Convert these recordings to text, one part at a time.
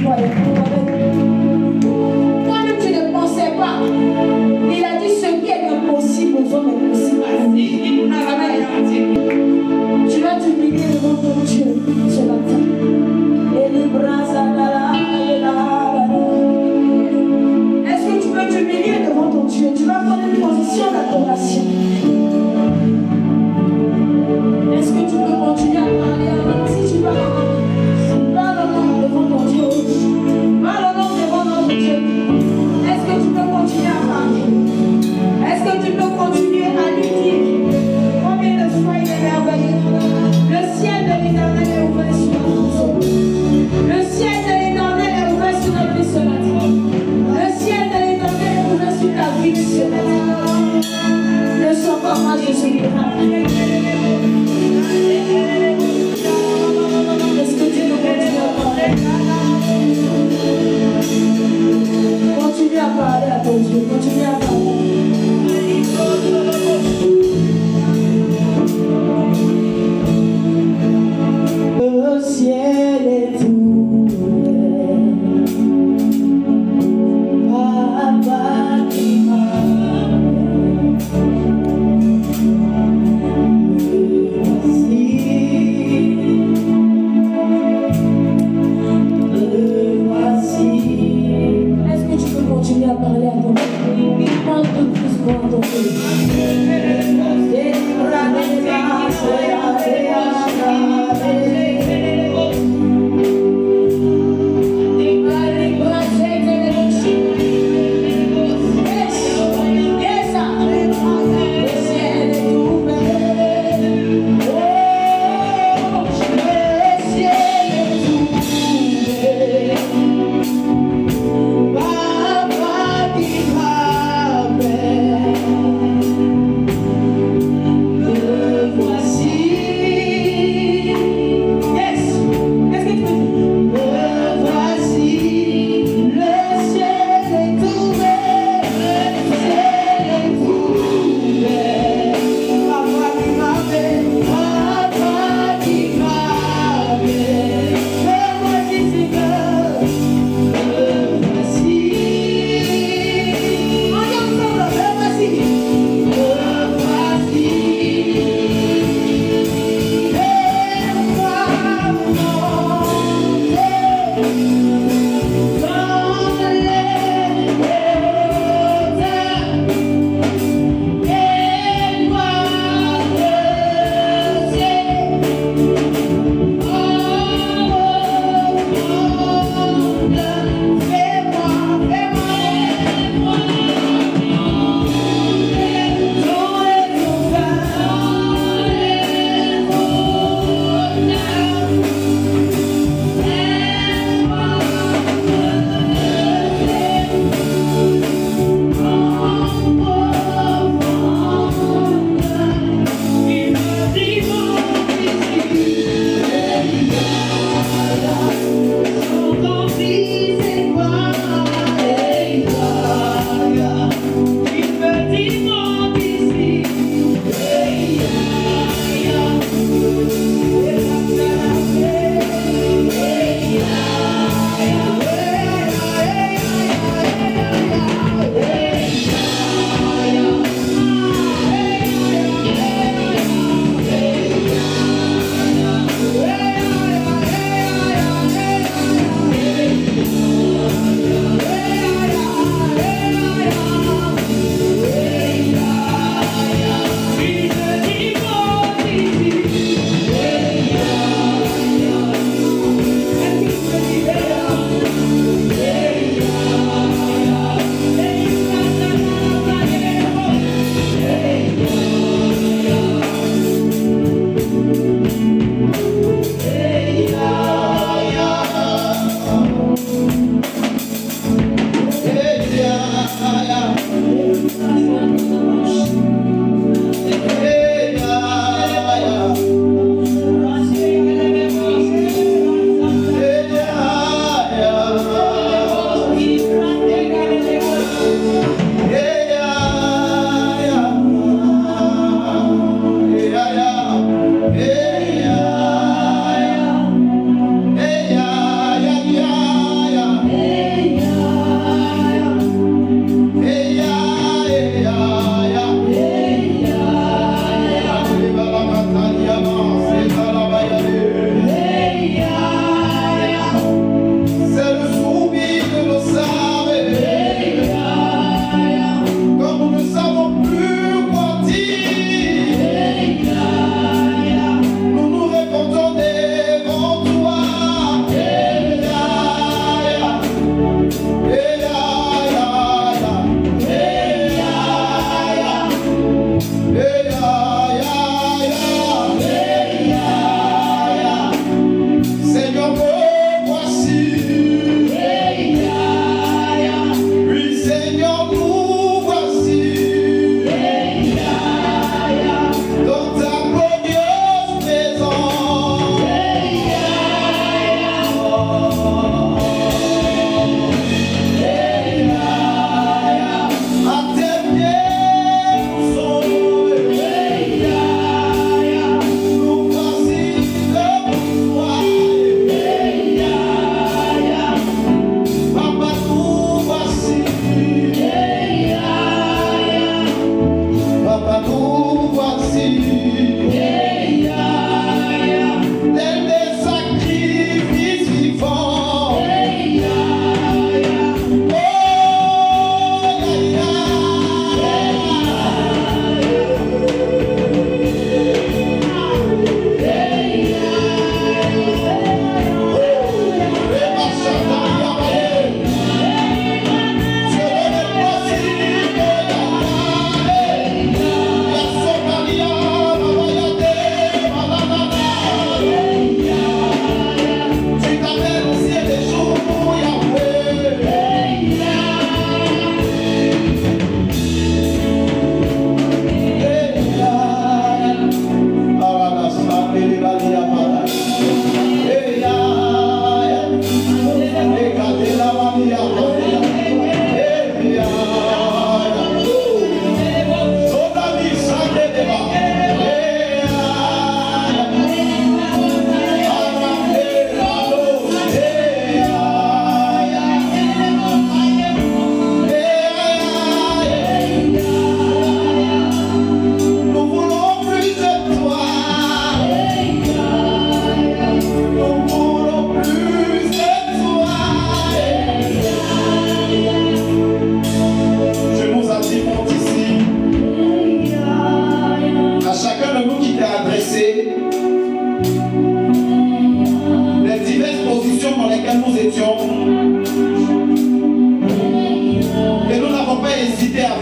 croyais pas avec. Toi-même, tu ne pensais pas. Il a dit ce qui est impossible aux hommes est possible à Dieu. Amen. Tu vas t'humilier devant ton Dieu ce matin. Et les bras est-ce que tu peux t'humilier devant ton Dieu? Tu vas prendre une position d'adoration. Est-ce que tu peux continuer à parler? Si tu vas parler devant ton Dieu.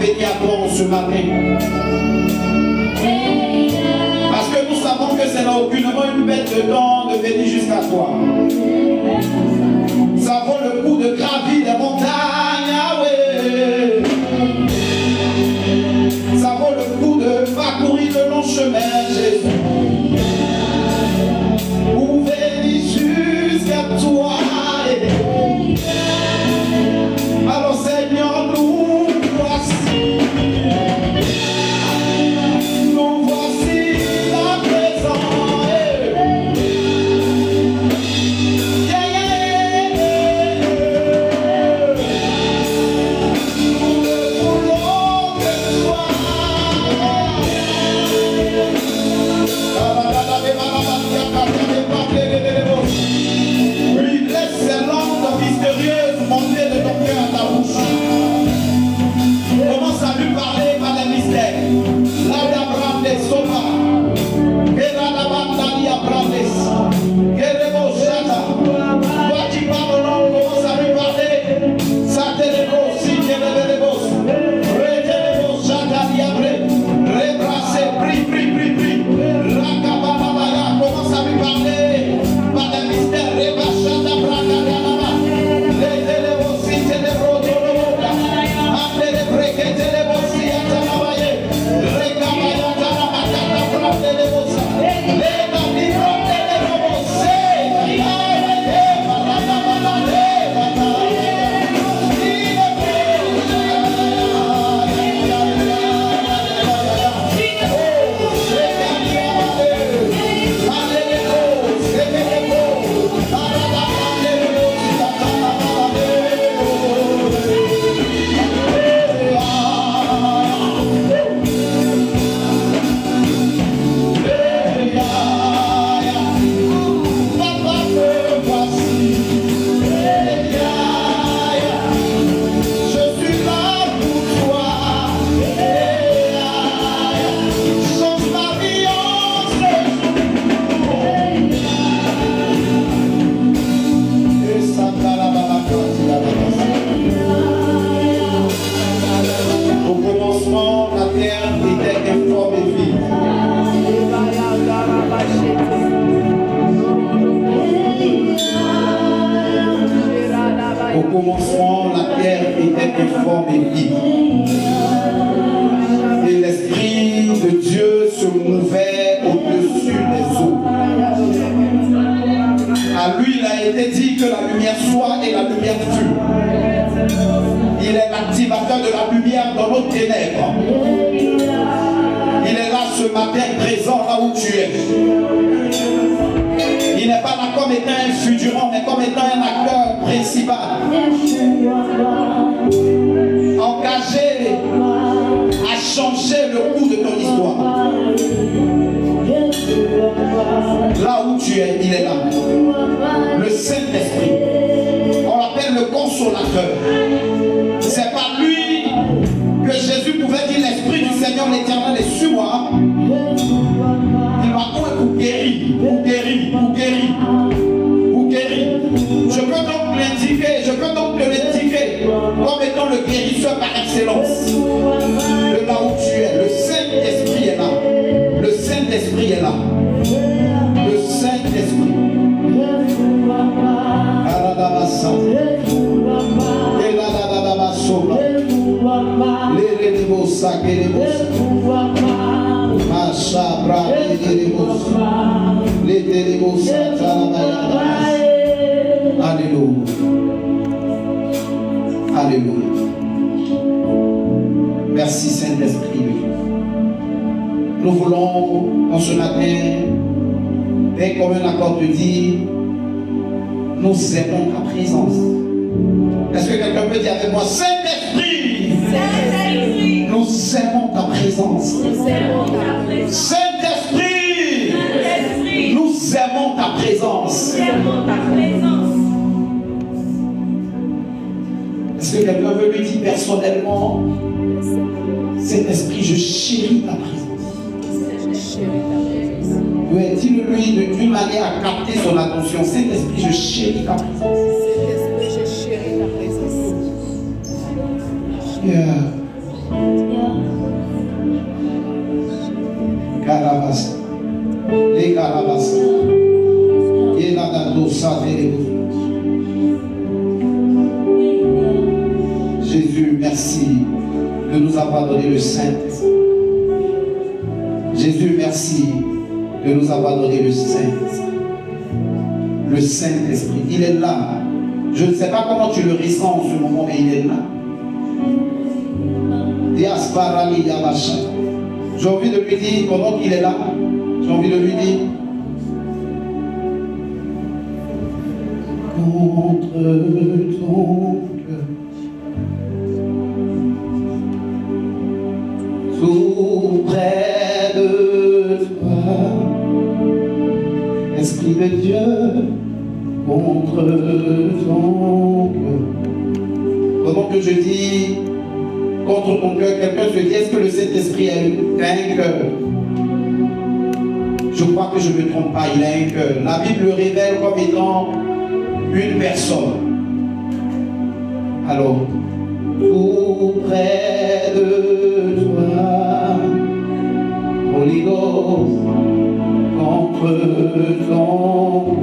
venir à toi ce matin. Parce que nous savons que ce n'est aucunement une bête de temps de venir jusqu'à toi. Ça vaut le coup de gravir les montagnes, Yahweh. Ça vaut le coup de parcourir le long chemin, Jésus. Pour venir jusqu'à toi. Alors Seigneur, nous voici. Nous voici à présent. Oui, laisse ces langues mystérieuses monter de ton cœur à ta bouche. Commence à lui parler par les mystères. La dabrande sopa. Et la dabanda li abrandes. Et le beau chata. Toi qui parles langue, commence à lui parler. Ça te débose, si tu le débose. Rete le beau chata li abre. Rebrasser, prie. Rakababaya, commence à lui parler. Par les mystères, rebachata braga yanama. Rete le beau, si tu le rodo. Ande le brekete le beau, si atanabaye. Rekabaya tarabakata brande le beau. Lega di brande le beau. Au commencement, la terre était informe et vide. Au commencement, la terre était informe et vide. Et l'Esprit de Dieu se mouvait au-dessus des eaux. À lui, il a été dit que la lumière soit et la lumière fut. Il est l'activateur de la lumière dans nos ténèbres. Il est là ce matin, présent là où tu es. Il n'est pas là comme étant un figurant, mais comme étant un acteur principal. Engagé à changer le cours de ton histoire. Là où tu es, il est là. Le Saint-Esprit. On l'appelle le consolateur. C'est par lui que Jésus pouvait dire l'Esprit du Seigneur l'Éternel est sur moi. Il va pour guérir, pour guérir, pour guérir, pour guérir. Je peux donc l'indiquer comme étant le guérisseur par excellence. De là où tu es, le Saint-Esprit est là. Le Saint-Esprit est là. Le Saint-Esprit. Alléluia. Alléluia. Merci Saint-Esprit. Nous voulons en ce matin, d'un commun accord de dire, nous aimons ta présence. Est-ce que quelqu'un peut dire avec moi, Saint-Esprit, Saint-Esprit, nous aimons ta présence. Saint-Esprit, nous aimons ta présence. Est-ce que quelqu'un veut lui dire personnellement, Saint-Esprit, je chéris ta présence. Oui, dis-le-lui d'une manière à capter son attention. Saint-Esprit, je chéris ta présence. Saint-Esprit, je chéris ta présence. Yeah. merci de nous avoir donné le Saint. Jésus, merci de nous avoir donné le Saint. Le Saint-Esprit. Il est là. Je ne sais pas comment tu le ressens en ce moment, mais il est là. J'ai envie de lui dire, pendant qu'il est là, j'ai envie de lui dire, contre ton cœur, tout près de toi, Esprit de Dieu, contre ton cœur. Pendant que je dis contre ton cœur, quelqu'un se dit, est-ce que le Saint-Esprit a un cœur? Je crois que je ne me trompe pas, il a un cœur. La Bible le révèle comme étant une personne. Alors, tout près de toi, Holy Ghost, contre ton cœur,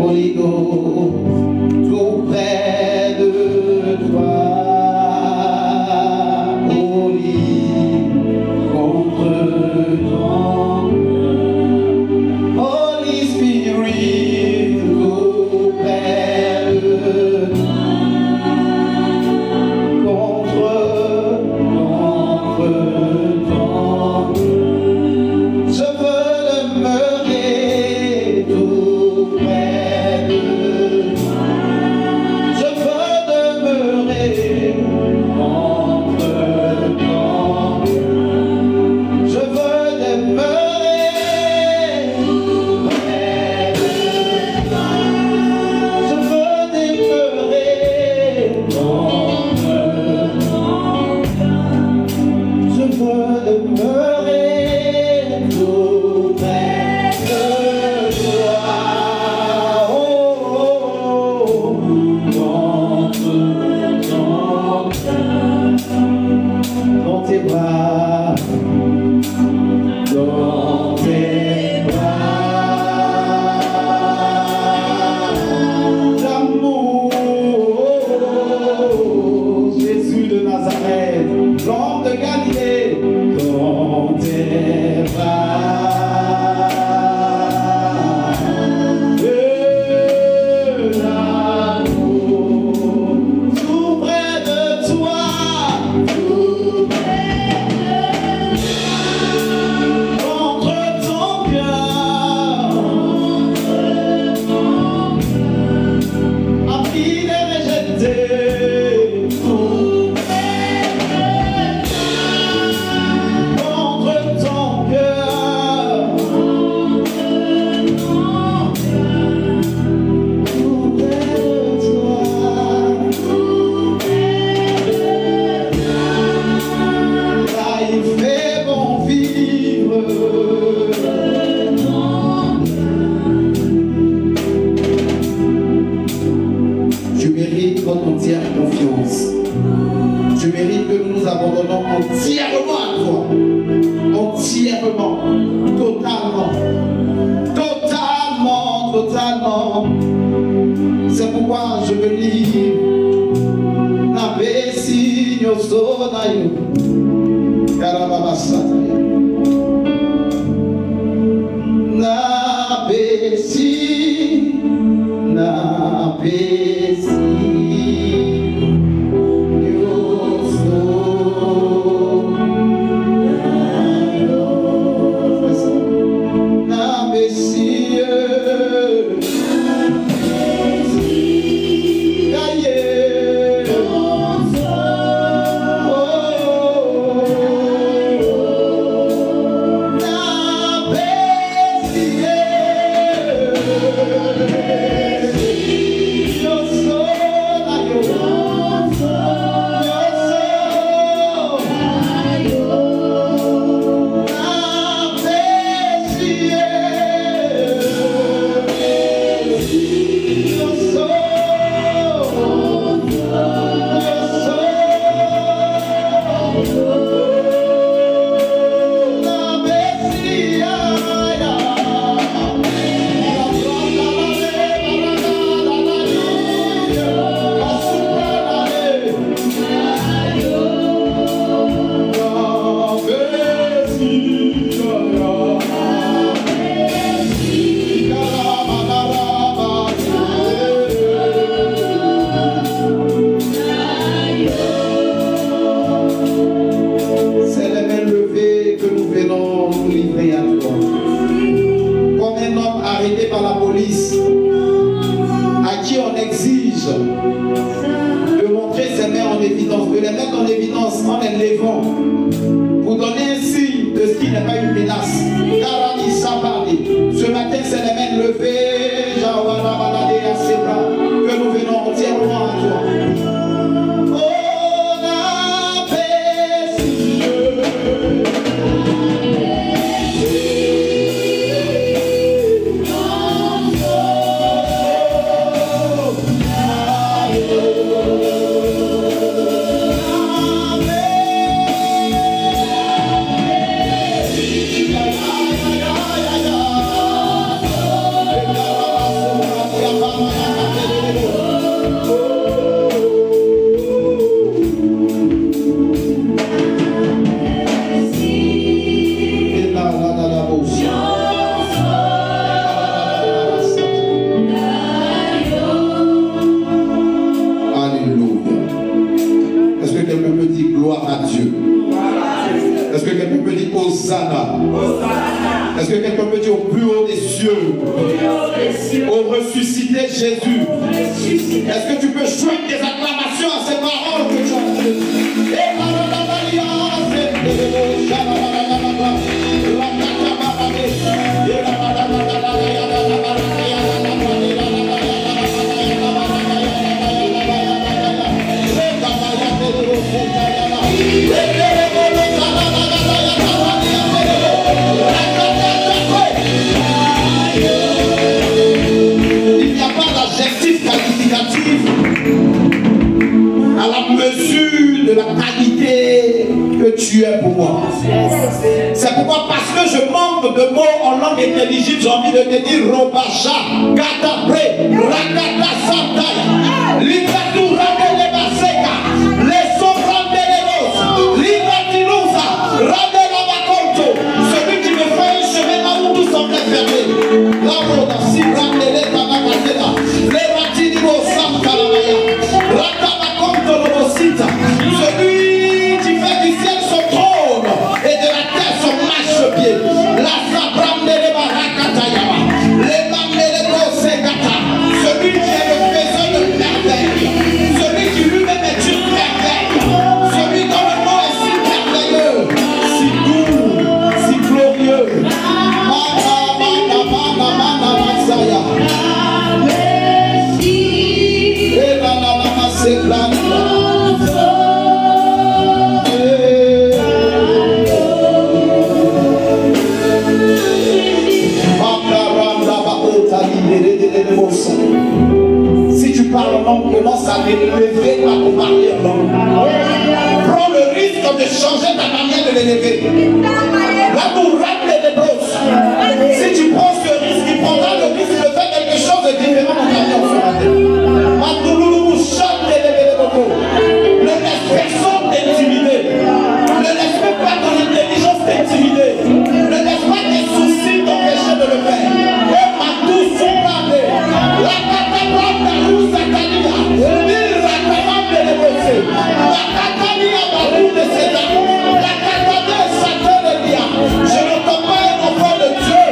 Holy Ghost, tout près de toi. de montrer ses mains en évidence, de les mettre en évidence en les levant, pour donner un signe de ce qui n'est pas une menace. Ce matin, c'est les mains levées, que nous venons entièrement à toi. Est-ce que quelqu'un peut dire au plus haut des cieux, au ressuscité Jésus? Est-ce que tu peux joindre des acclamations à ces paroles que tu as entendues? À la mesure de la qualité que tu es pour moi. C'est pourquoi, parce que je manque de mots en langue intelligible, j'ai envie de te dire Robacha, Katabre, Rakata Santaya, Likatu Rabele Baseka, Les Sobrande Lelos, Likatilusa, Rabela Bakonto, celui qui me fait un chemin là où tout semblait fermé. La Roda, si Rabele Tabakatela, Les Ratinibo Santalamaya, celui qui fait du ciel son trône et de la terre son marchepied. La Sabram de Barakatayama, les Mamele Bosekata, celui qui est le faiseur de merveille, celui qui lui-même est une merveille, celui dont le nom est si merveilleux, si doux, si glorieux. Si tu parles en langue, commence à l'élever à ton parler en langue. Prends le risque de changer ta manière de l'élever. Là, tu rates les brosses. Si tu prends ce risque, tu prendras le risque de faire quelque chose de différent dans ta vie ce matin. Ne laisse personne t'intimider. Ne laisse même pas ton intelligence t'intimider. Ne laisse pas tes soucis t'empêcher de le faire. La catapulta nous Satania, la catapulta de Mosé, la catapulta Barou de Sédan, la catapulta Satanélia. Je n'entends pas un enfant de Dieu.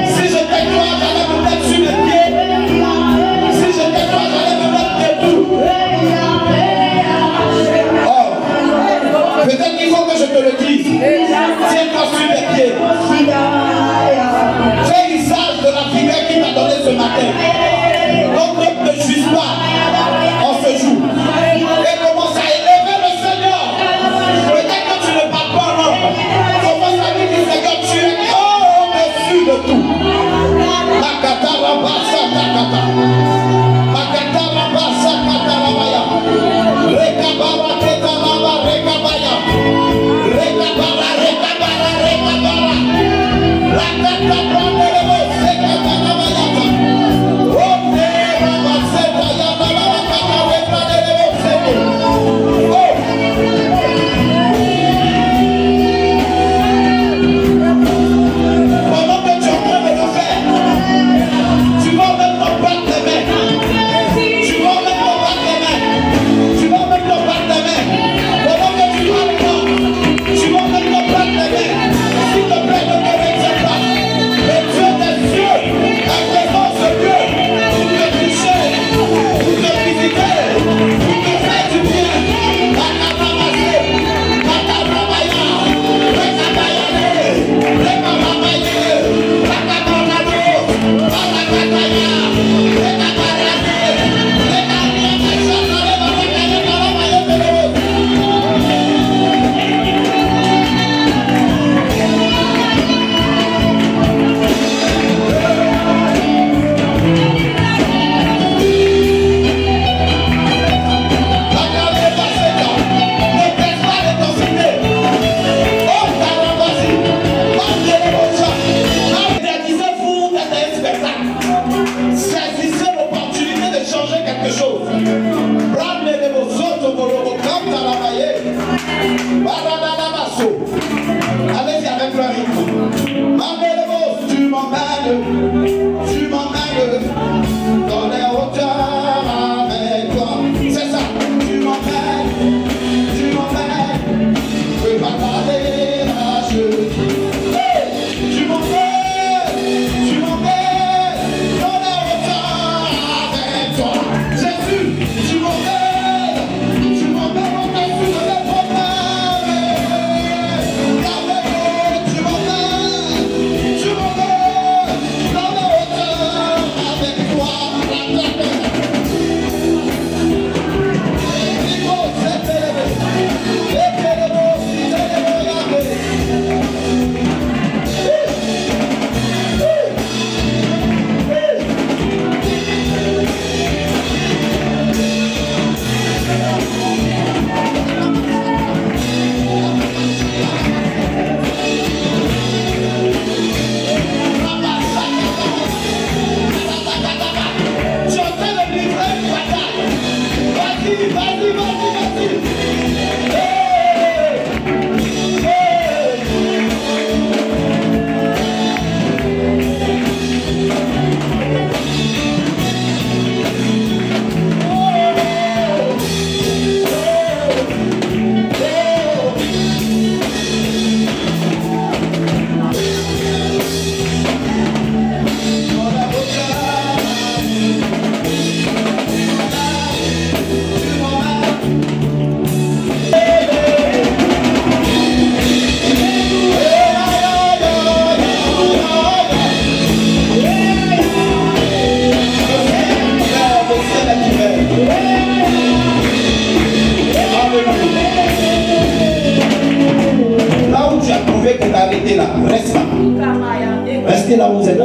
Si j'étais toi, j'allais me mettre sur les pieds. Si j'étais toi, j'allais me mettre debout. Oh, peut-être qu'il faut que je te le dise. Tiens-toi sur les pieds. Fais usage de la figure qui t'a donné ce matin. Donc ne juge pas en ce jour. Et commence à élever le Seigneur. Peut-être que tu ne parles pas en langue. Commence à dire que Seigneur, tu es au-dessus de tout. Makatarabasa takata. Makatarabasa katarabaya. Rekabara ketaraba rekabaya. Rekabara rekabara rekabara. La catapulta de Mosé katarabaya. Pendant que tu es en train de le faire, tu vas maintenant battre tes mains.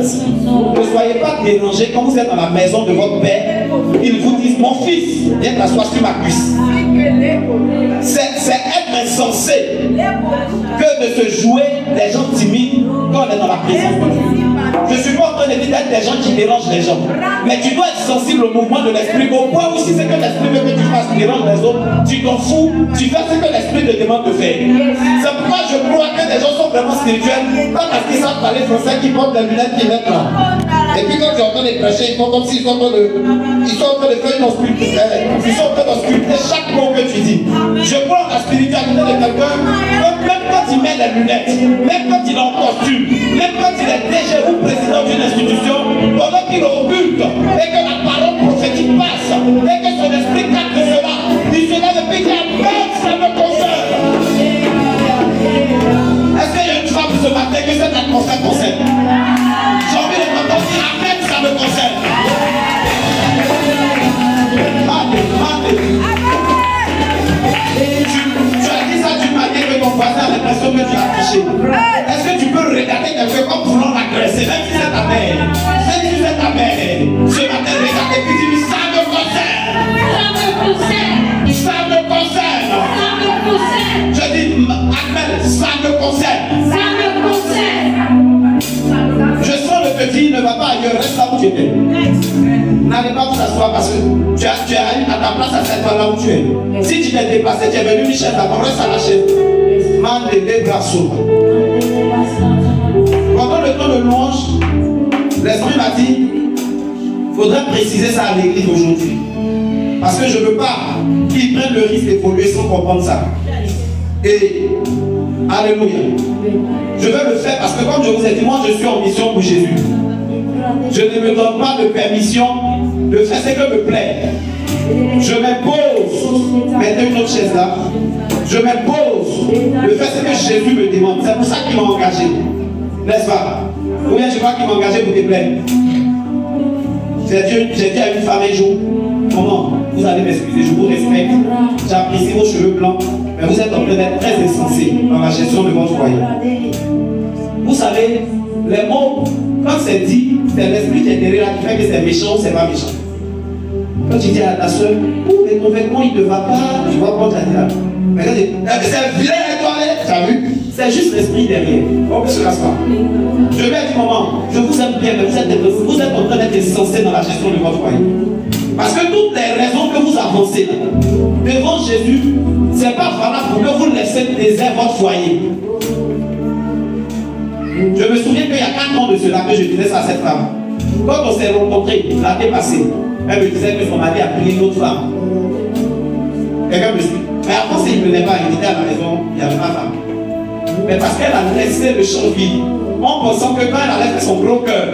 Ne soyez pas dérangés quand vous êtes dans la maison de votre père. Ils vous disent, mon fils, viens t'asseoir sur ma cuisse. C'est être insensé que de se jouer des gens timides quand on est dans la prison. Je ne suis pas en train de dire d'être des gens qui dérangent les gens. Mais tu dois être sensible au mouvement de l'esprit. Au point où si c'est que l'esprit veut que tu fasses dérange les autres, tu t'en fous, tu fais ce que l'esprit te demande de faire. C'est pourquoi je crois que les gens sont vraiment spirituels. Pas parce qu'ils savent parler français, qu'ils portent des lunettes qui mettent là. Et puis quand tu entends les prêcher, ils font comme s'ils sont en train de faire une ausculter. Ils sont en train d'ausculter chaque mot que tu dis. Je crois en la spiritualité de quelqu'un, même quand il met les lunettes, même quand il est en costume, même quand il est DG ou président d'une institution, pendant qu'il occulte et que la parole prophétique passe, et que son esprit capte cela, il se lève et dit Amen, ça me concerne. Est-ce qu'il y a une femme ce matin que cette atmosphère concerne? J'ai envie de t'entendre dire Amen, ça me concerne. Tu as dit ça d'une manière que ton voisin a l'impression que tu as touché. Est-ce que tu peux regarder quelqu'un comme voulant l'agresser, même si c'est ta mère? Même si c'est ta mère, ce matin, regarde et puis dis ça me concerne. Ça me concerne. Je dis Amen, ça me concerne. Je sens le petit, ne va pas ailleurs, reste là où tu étais. N'allez pas vous asseoir parce que tu as eu à ta place à cette fois-là où tu es. Si tu t'es déplacé, tu es venu Michel, d'abord reste à la chaise. Man de les bras sourds. Pendant le temps de louange, l'esprit m'a dit, il faudrait préciser ça à l'église aujourd'hui. Parce que je ne veux pas qu'ils prennent le risque d'évoluer sans comprendre ça. Et alléluia. Je veux le faire parce que comme je vous ai dit, moi je suis en mission pour Jésus. Je ne me donne pas de permission de faire ce que me plaît. Je m'impose, mettez une autre chaise là, je m'impose de faire ce que Jésus me demande. C'est pour ça qu'il m'a engagé. N'est-ce pas? Ou bien je crois qu'il m'a engagé pour te plaire. J'ai dit à une femme un jour, comment? Vous allez m'excuser, je vous respecte, j'apprécie vos cheveux blancs, mais vous êtes en train d'être très insensé dans la gestion de votre foyer. Vous savez, les mots, quand c'est dit, c'est l'esprit qui est derrière qui fait que c'est méchant ou c'est pas méchant. Quand tu dis à ta soeur, oh, mais ton vêtement il ne va pas, tu vas prendre la tête. Mais quand tu dis, c'est vilain les toilettes, tu as vu? C'est juste l'esprit derrière. On ne se lasse pas. Je vais à du moment, je vous aime bien, mais vous êtes en train d'être insensé dans la gestion de votre foyer. Parce que toutes les raisons que vous avancez devant Jésus, ce n'est pas valable pour que vous laissez désert votre foyer. Je me souviens qu'il y a 4 ans de cela que je disais ça à cette femme. Quand on s'est rencontrés l'année passée, elle me disait que son mari a pris une autre femme. Quelqu'un me dit, mais avant s'il ne venait pas, il était à la maison, il n'y avait pas de femme. Mais parce qu'elle a laissé le champ vide, en pensant que quand elle allait faire son gros cœur,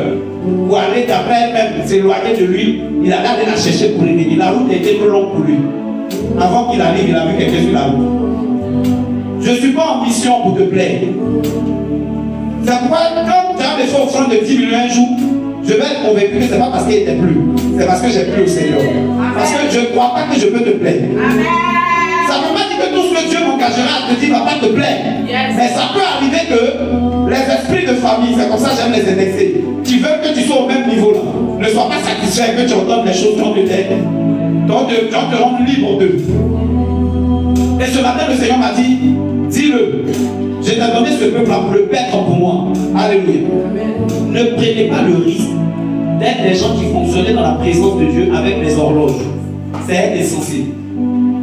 ou aller d'après elle-même s'éloigner de lui, il allait aller la chercher pour l'aider. La route était trop longue pour lui. Avant qu'il arrive, il a vu quelqu'un sur la route. Je ne suis pas en mission pour te plaire. C'est pourquoi quand tu as fait offrande de 10 millions un jour, je vais être convaincu que ce n'est pas parce qu'il n'était plus. C'est parce que j'ai plu au Seigneur. Parce que je ne crois pas que je peux te plaire. Ça ne veut pas dire que tout ce que Dieu m'engagera à te dire ne va pas te plaire. Mais ça peut arriver que les esprits de famille, c'est comme ça que j'aime les indexer, qui veulent que tu sois au même niveau là, ne sois pas satisfait que tu entends les choses dont te rendre libre d'eux. Et ce matin, le Seigneur m'a dit, dis-le, je t'ai donné ce peuple-là pour le perdre pour moi. Alléluia. Ne prenez pas le risque d'être des gens qui fonctionnaient dans la présence de Dieu avec les horloges. C'est être insensé.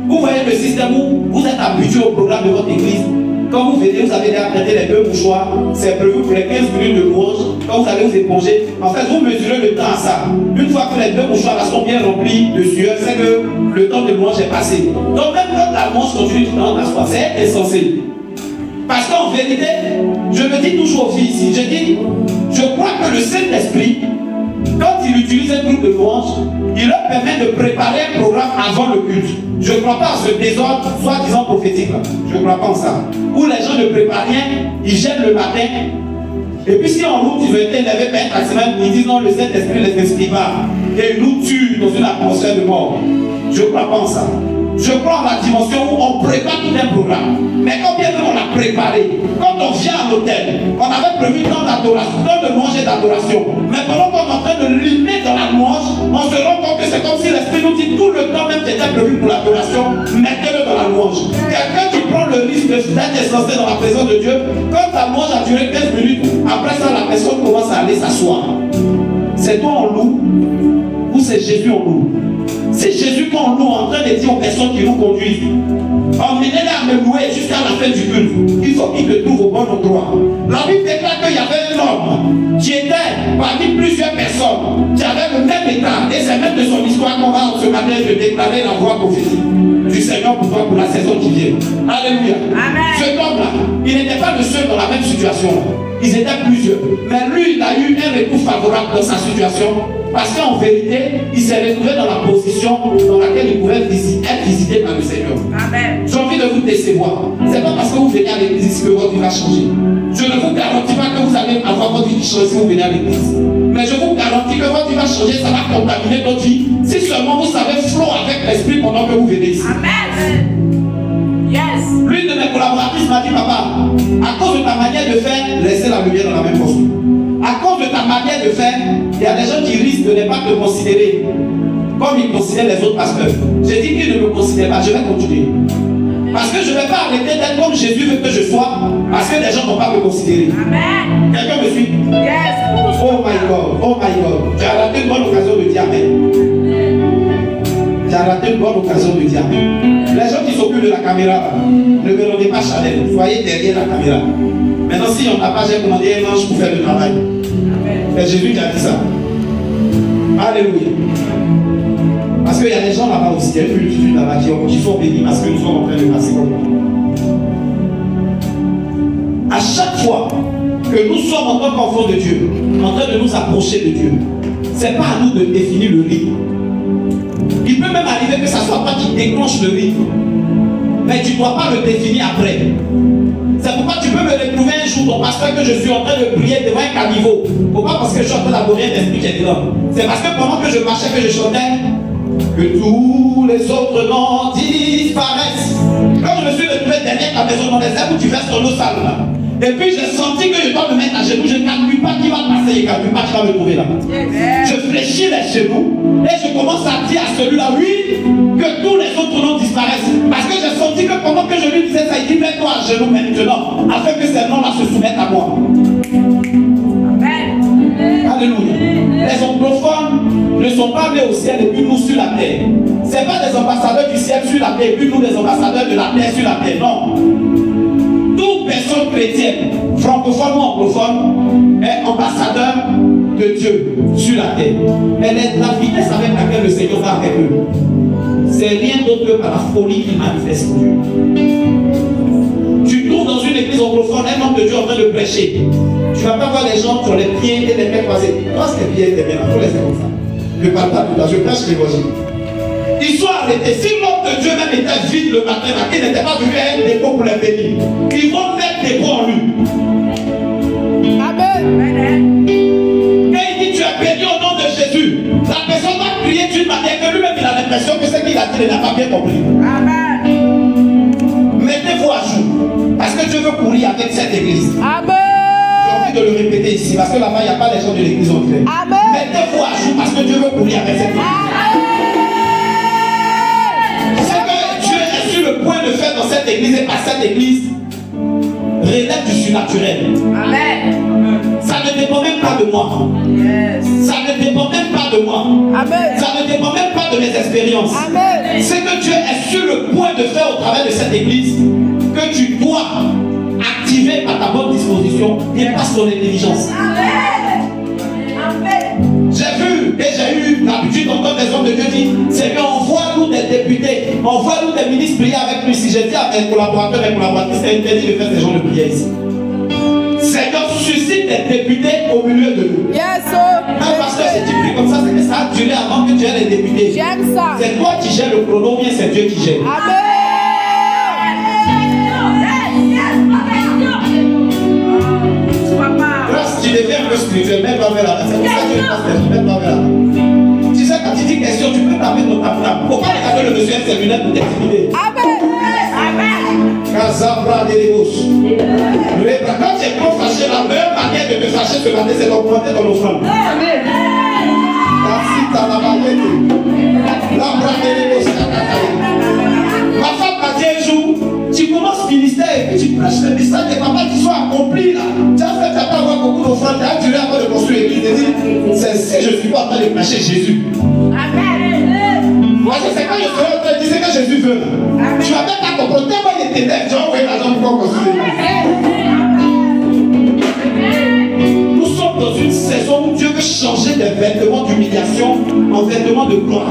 Vous voyez le système où vous êtes habitué au programme de votre église. Quand vous venez, vous avez déjà prêté les 2 mouchoirs. C'est prévu pour les 15 minutes de louange. Quand vous allez vous éponger, en fait, vous mesurez le temps à ça. Une fois que les 2 mouchoirs là sont bien remplis de sueur, c'est que le temps de louange est passé. Donc même quand la louange continue, tu t'en t'assois. C'est insensé. Parce qu'en vérité, je me dis toujours aux filles ici, je crois que le Saint-Esprit, quand il utilise un groupe de louange, il leur permet de préparer un programme avant le culte. Je ne crois pas à ce désordre, soi-disant prophétique. Je ne crois pas en ça. Où les gens ne préparent rien, ils gênent le matin. Et puis si en route, ils ont été élevés par un taximan, ils disent non, le Saint-Esprit ne les inscrit pas. Et ils nous tuent dans une atmosphère de mort. Je ne crois pas en ça. Je crois en la dimension où on prépare tout un programme. Mais quand bien on l'a préparé, quand on vient à l'hôtel, on avait prévu tant d'adoration, tant de louange et d'adoration. Mais pendant qu'on est en train de limer dans la louange, on se rend compte que c'est comme si l'Esprit nous dit tout le temps même qui était prévu pour l'adoration, mettez-le dans la louange. Quelqu'un qui prend le risque d'être essentiel dans la présence de Dieu, quand ta louange a duré 15 minutes, après ça la personne commence à aller s'asseoir. C'est toi en loue ou c'est Jésus en loue? C'est Jésus qu'on loue en train de dire aux personnes qui nous conduisent, emmenez-les à me louer jusqu'à la fin du culte. Il faut qu'ils le trouvent au bon endroit. La Bible déclare qu'il y avait un homme qui était parmi plusieurs personnes qui avaient le même état. Et c'est même de son histoire qu'on va ce matin de déclarer la voix prophétique du Seigneur pour toi pour la saison qui vient. Alléluia. Amen. Cet homme-là, il n'était pas le seul dans la même situation. Ils étaient plusieurs. Mais lui, il a eu un retour favorable dans sa situation. Parce qu'en vérité, il s'est retrouvé dans la position dans laquelle il pouvait être visité par le Seigneur. Amen. J'ai envie de vous décevoir. Ce n'est pas parce que vous venez à l'église ici que votre vie va changer. Je ne vous garantis pas que vous allez avoir votre vie qui change si vous venez à l'église. Mais je vous garantis que votre vie va changer, ça va contaminer votre vie. Si seulement vous savez flot avec l'esprit pendant que vous venez ici. Amen. Yes. L'une de mes collaboratrices m'a dit, papa, à cause de ta manière de faire, laissez la lumière dans la même posture. À cause de ta manière de faire, il y a des gens qui risquent de ne pas te considérer comme ils considèrent les autres pasteurs. J'ai dit qu'ils ne me considèrent pas, je vais continuer. Parce que je ne vais pas arrêter d'être comme Jésus veut que je sois, parce que les gens ne vont pas me considérer. Amen. Quelqu'un me suit? Yes. Oh my God, oh my God. Tu as raté une bonne occasion de dire amen. Tu as raté une bonne occasion de dire amen. Les gens qui s'occupent de la caméra, ne me rendez pas Chanel, soyez derrière la caméra. Maintenant, si on n'a pas, j'ai commandé un ange pour faire le travail. C'est Jésus qui a dit ça. Alléluia. Parce qu'il y a des gens là-bas aussi, il y a une multitude là-bas qui sont bénis parce que nous sommes en train de passer comme ça. À chaque fois que nous sommes en tant qu'enfants de Dieu, en train de nous approcher de Dieu, ce n'est pas à nous de définir le rythme. Il peut même arriver que ce ne soit pas qui déclenche le rythme, mais tu ne dois pas le définir après. C'est pourquoi tu peux me retrouver un jour, ton pasteur, que je suis en train de prier devant un caniveau. Pourquoi? Parce que je suis en train d'aborder un esprit qui est dedans. C'est parce que pendant que je marchais, que je chantais, que tous les autres noms disparaissent. Quand je me suis retrouvé derrière ta maison dans les airs où tu verses ton eau sale là, et puis j'ai senti que je dois me mettre à genoux, je ne calcule pas qui va passer, je ne calcule pas qui va me trouver là. Je fléchis les genoux et je commence à dire à celui-là, oui, que tous les autres noms disparaissent. Parce que j'ai senti que pendant que je lui disais ça, il dit, mets-toi à genoux maintenant, afin que ces noms-là se soumettent à moi. Amen. Alléluia. Les anglophones ne sont pas nés au ciel et puis nous sur la terre. Ce n'est pas des ambassadeurs du ciel sur la terre et puis nous des ambassadeurs de la terre sur la terre. Non. Toute personne chrétienne, francophone ou anglophone, est ambassadeur de Dieu sur la terre. Mais la vitesse avec laquelle le Seigneur va avec eux, c'est rien d'autre que par la folie qu'il manifeste Dieu. Tu trouves dans une église anglophone un homme de Dieu en train de prêcher. Tu ne vas pas voir les gens sur les pieds et les mains croisés. Toi, c'est bien, il faut laisser comme ça. Je ne parle pas tout à l'heure, je prêche l'évangile. Ils sont arrêtés. Si l'homme de Dieu même était vide le matin, il n'était pas venu à un dépôt pour les bénir. Ils vont mettre des pots en lui. Amen. Quand il dit tu es béni au nom de Jésus, la personne va prier d'une manière que lui-même il a l'impression que ce qu'il a dit, il n'a pas bien compris. Amen. Mettez-vous à jour. Parce que Dieu veut courir avec cette église. Amen. J'ai envie de le répéter ici parce que là-bas il n'y a pas les gens de l'église en clair. Amen. Mettez-vous à jour parce que Dieu veut courir avec cette église. Amen. Le point de faire dans cette église et par cette église relève du surnaturel. Amen. Ça ne dépend même pas de moi. Yes. Ça ne dépend même pas de moi. Amen. Ça ne dépend même pas de mes expériences. Amen. Ce que Dieu est sur le point de faire au travers de cette église, que tu dois activer à ta bonne disposition et pas son intelligence. Amen. J'ai vu et j'ai eu l'habitude d'entendre des hommes de Dieu dire, Seigneur, envoie-nous des députés, envoie-nous des ministres prier avec nous. Si j'ai dit à mes collaborateurs et collaboratrices, c'est interdit de faire des gens de prière ici. Seigneur, suscite des députés au milieu de nous. Yes, un pasteur, si tu pries comme ça, c'est que ça a duré avant que tu aies les députés. J'aime ça. C'est toi qui gères le chrono, ou bien c'est Dieu qui gère. Amen. Tu deviens un peu spirituel, même pas vers là. C'est pour ça que je passe même pas vers là. Tu sais, quand tu dis question, tu peux taper ton table. Pourquoi regarder le monsieur ses lunettes pour t'intimider. Amen. Kazabra de Lébos. Quand tu es trop fâché, la meilleure manière de te fâcher ce matin, c'est d'augmenter ton offrande. Amen. Ma femme m'a dit un jour, tu commences ministère et puis tu prêches le message des papas qui sont accomplis là. Tu as fait, tu n'as pas avoir beaucoup d'offrandes, tu as duré avant de construire l'église. C'est si je ne suis pas en train de prêcher Jésus. Amen. Parce que c'est quand je serai en train de dire que Jésus veut. Tu vas même pas comprendre. Tellement il est ténèbres, tu vas envoyer l'argent pour construire l'église. Nous sommes dans une saison où Dieu veut changer des vêtements d'humiliation en vêtements de gloire.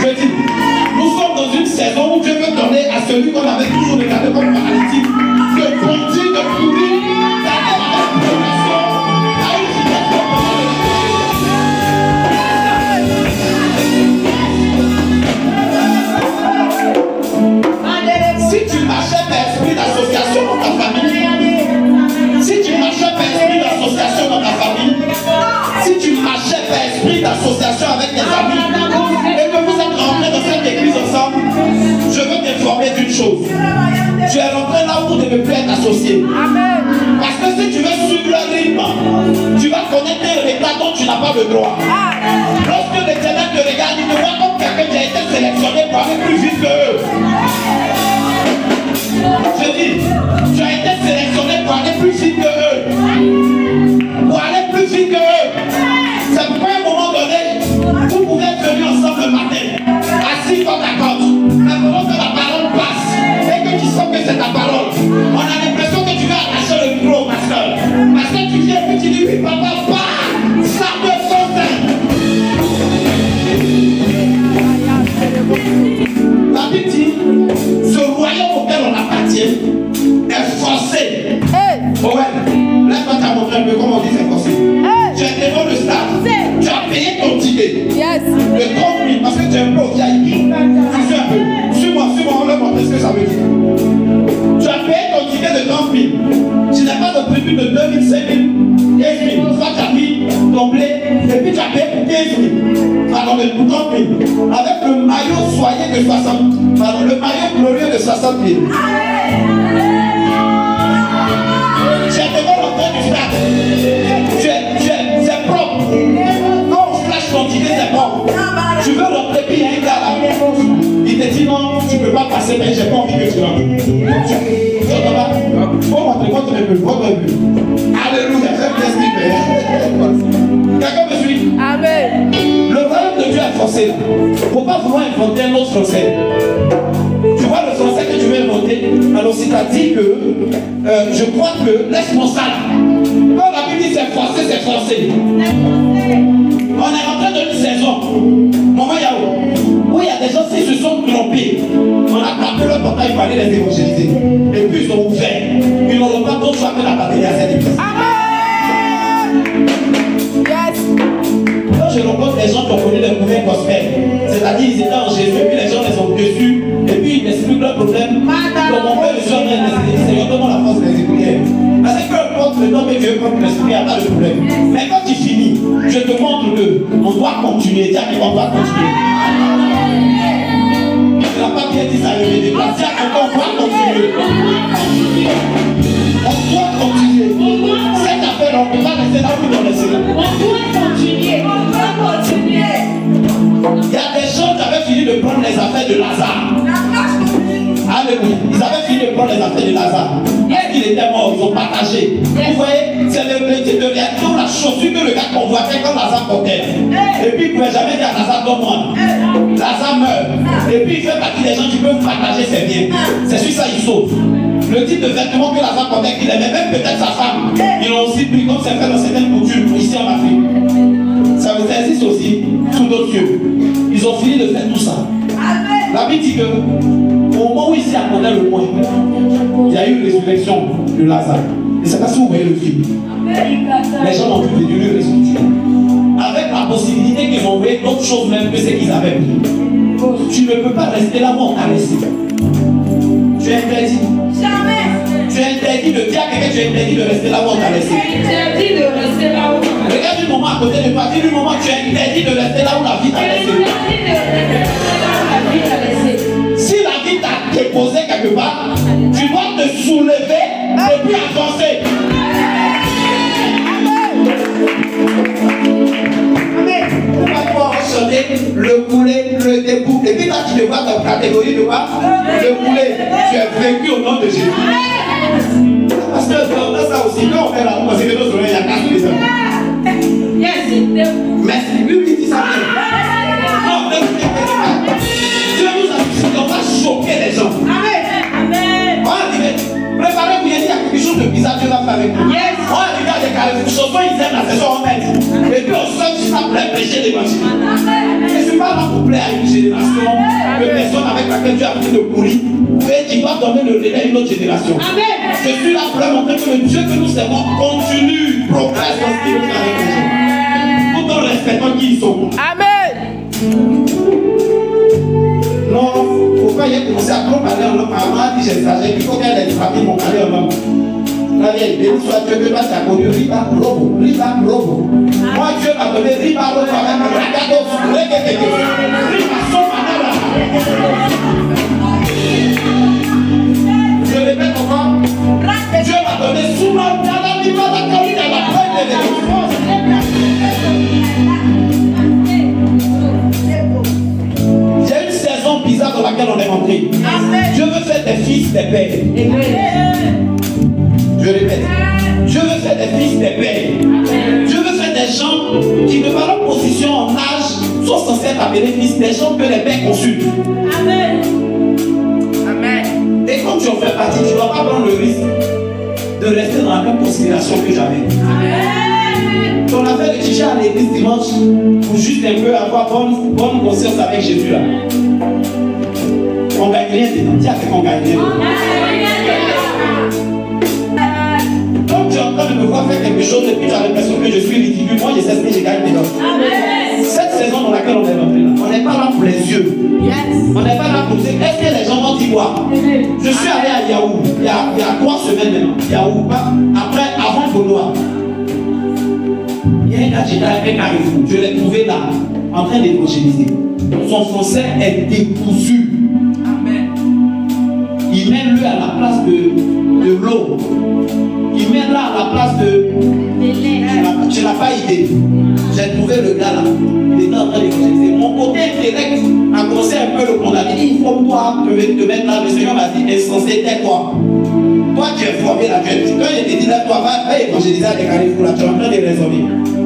Je dis, nous sommes dans une saison où Dieu veut donner à celui qu'on avait toujours regardé comme paralytique le produit de courir d'aller avec progression à une situation. Si tu marchais par esprit d'association dans ta famille, si tu marchais par esprit d'association dans ta famille, si tu marchais par esprit d'association avec tes amis, et que vous êtes rentrés dans cette église ensemble, je veux t'informer d'une chose. Tu es rentré là où tu ne peux plus être associé. Parce que si tu veux suivre le rythme, tu vas connaître un retard dont tu n'as pas le droit. Lorsque l'Éternel te regarde, il te voit comme quelqu'un qui a été sélectionné pour aller plus vite que eux. Je dis, tu as été sélectionné pour aller plus vite que eux. Pour aller plus vite que eux. C'est pourquoi à un moment donné, vous pouvez être venus ensemble le matin, assis dans ta côte, mais pendant que la parole passe, et que tu sens que c'est ta parole, on a l'impression que tu veux attacher le micro au pasteur. Parce que tu viens et tu dis, oui papa, pas, ça me fonce. La Bible dit, ce royaume auquel on appartient est forcé. Oh ouais, lève-toi ta montre un peu, comme on dit, c'est forcé. Tu es devant le stade. Tu as payé ton ticket. De 30 000, parce que tu es un peu au VIP. Tu suis un peu. Suis-moi, on va montrer ce que ça veut dire. Tu as payé ton ticket de 30 000. Tu n'as pas de tribune de 2 000, 5 000, 15 000. Toi, tu as mis ton blé, et puis tu as payé pour 15 000. Pardon, pour 30 000. Avec le maillot soigné de 60 000. Pardon, le maillot glorieux de 60 000. Tu es devant l'entrée du stade. C'est propre. Quand on flash ton ticket, c'est propre. Tu veux rentrer, puis il y a un gars là. Il te dit non, tu ne peux pas passer, mais j'ai pas envie que tu rentres. Tu entends pas? Faut montrer votre but. Alléluia, j'aime bien ce qu'il fait. Quelqu'un me suit? Amen. Le royaume de Dieu est forcé là. Il ne faut pas vouloir inventer un autre français. Tu vois le français que tu veux inventer? Alors si tu as dit que je crois que laisse-moi ça là. Quand la Bible dit c'est forcé, c'est forcé. On est rentré dans une saison. Maman Yahoo, où il y a des gens qui se sont trompés. On a tapé leur portail, il fallait les évangéliser. Et puis ils ont ouvert. Ils n'auront pas d'autre choix que d'appartenir à cette église. Quand je rencontre des gens qui ont connu le mouvement gospel, c'est-à-dire ils étaient en Jésus, et puis les gens les ont dessus, et puis ils expliquent leurs problèmes. Comme on fait le soir, c'est vraiment la force des écouter. Parce que peu importe le nom que Dieu peut l'expliquer, il n'y a pas de problème. Mais quand tu finis, je te montre que on doit continuer. Tiens, on doit continuer. Tu n'as pas bien dit ça, je vais déplacer. Tiens, on doit continuer. On doit continuer. Cette affaire, on ne peut pas rester là où on est resté là. On doit continuer. Il y a des gens qui avaient fini de prendre les affaires de Lazare. Alléluia. Ils avaient fini de prendre les affaires de Lazare. Est-ce qu'il était mort? Ils ont partagé. Vous voyez, c'est le type de réaction, la chaussure que le gars convoitait quand Lazare portait. Et puis il ne pouvait jamais dire à Lazare, donne-moi. Lazare meurt. Et puis il fait partie des gens qui peuvent partager ses biens. C'est sur ça qu'il sauve. Le type de vêtements que Lazare portait, qu'il aimait, même peut-être sa femme, ils l'ont aussi pris comme c'est fait dans certaines coutumes ici en Afrique. Ça existe aussi sous d'autres cieux. Ils ont fini de faire tout ça. La Bible dit que au moment où il s'y attendait le moins, il y a eu une résurrection de Lazare. Et c'est pas si vous voyez le film. Les gens n'ont plus vécu le résurrection. Avec la possibilité qu'ils ont envoyé d'autres choses même que ce qu'ils avaient pris. Tu ne peux pas rester là où on t'a laissé. Tu es interdit. Tu es interdit de dire à quelqu'un que tu es interdit de rester là où on t'a laissé. Interdit de rester là où on t'a laissé. Regarde du moment à côté de toi, dis du moment que tu es interdit de rester là où la vie t'a laissé. Si la vie t'a déposé quelque part, tu dois te soulever et puis avancer. Pourquoi tu vas chanter le couler, le debout? Et puis là, tu te vois dans la catégorie de quoi? Le couler. Tu es vaincu au nom de Jésus. Parce que dans ça aussi, quand on fait la roue, parce que nos oreilles, il y a 4 personnes. Mais c'est lui qui dit ça. Non, ne vous inquiétez pas. Dieu nous a dit qu'on va choquer les gens. Amen. On va arriver. Préparez-vous, il y a quelque chose de bizarre, Dieu va faire avec nous. On va arriver à des carrefours, chansons, ils aiment la saison, on met. Et puis on sort juste après prêcher l'évangile. Je ne suis pas là pour plaire à une génération de personnes avec laquelle Dieu a pris de courir. Mais tu dois donner le relais à une autre génération. Amen. Je suis là pour leur montrer que le Dieu que nous servons continue, progresse dans ce qu'il veut faire avec les gens. Tout en respectant qui ils sont. Amen. Non, pourquoi il a commencé à trop parler en langue? Maman a dit j'exagère, il faut qu'elle ait des familles vont parler en langue. La vieille, béni soit Dieu, que toi tu as connu Riba Robo. Moi Dieu m'a donné Riba Robo avec un regard Riba Somanala. Je répète encore. Dieu m'a donné Soumana Riba la Kali dans la pointe de l'enfance. J'ai une saison bizarre dans laquelle on est rentré. Dieu veut faire des fils des pères. Je répète. Dieu veut faire des fils des pères. Dieu veut faire des gens qui, de par leur position en âge, sont censés être appelés fils, des gens que les pères consultent. Amen. Et comme tu en fais partie, tu ne dois pas prendre le risque de rester dans la même considération que j'avais. On a fait le chicha à l'église dimanche pour juste un peu avoir bonne conscience avec Jésus là. On gagne rien dedans. Dis à qu'on gagne rien. Donc tu es en train de me voir faire quelque chose et puis tu as l'impression que je suis ridicule. Moi je sais ce que je gagne dedans. Cette saison dans laquelle on est rentré là, on n'est pas là pour les yeux. On n'est pas là pour dire est-ce que les gens vont y voir. Je suis allé à Yahoo il y a 3 semaines maintenant. Yahoo, après, avant Benoît. Il y a un gars qui était avec un carrefour. Je l'ai trouvé là, en train d'évangéliser. Son français est décousu. Amen. Il met lui à la place de l'eau. Il met là à la place de. Tu n'as pas idée. J'ai trouvé le gars là. Il était en train d'évangéliser. Mon côté direct a commencé un peu le condamner. Il faut toi te mettre là. Le Seigneur m'a dit insensé, tais-toi. Toi tu es formé là. Quand je t'ai dit là, toi va évangéliser à des carrefours là. Tu es en train de raisonner.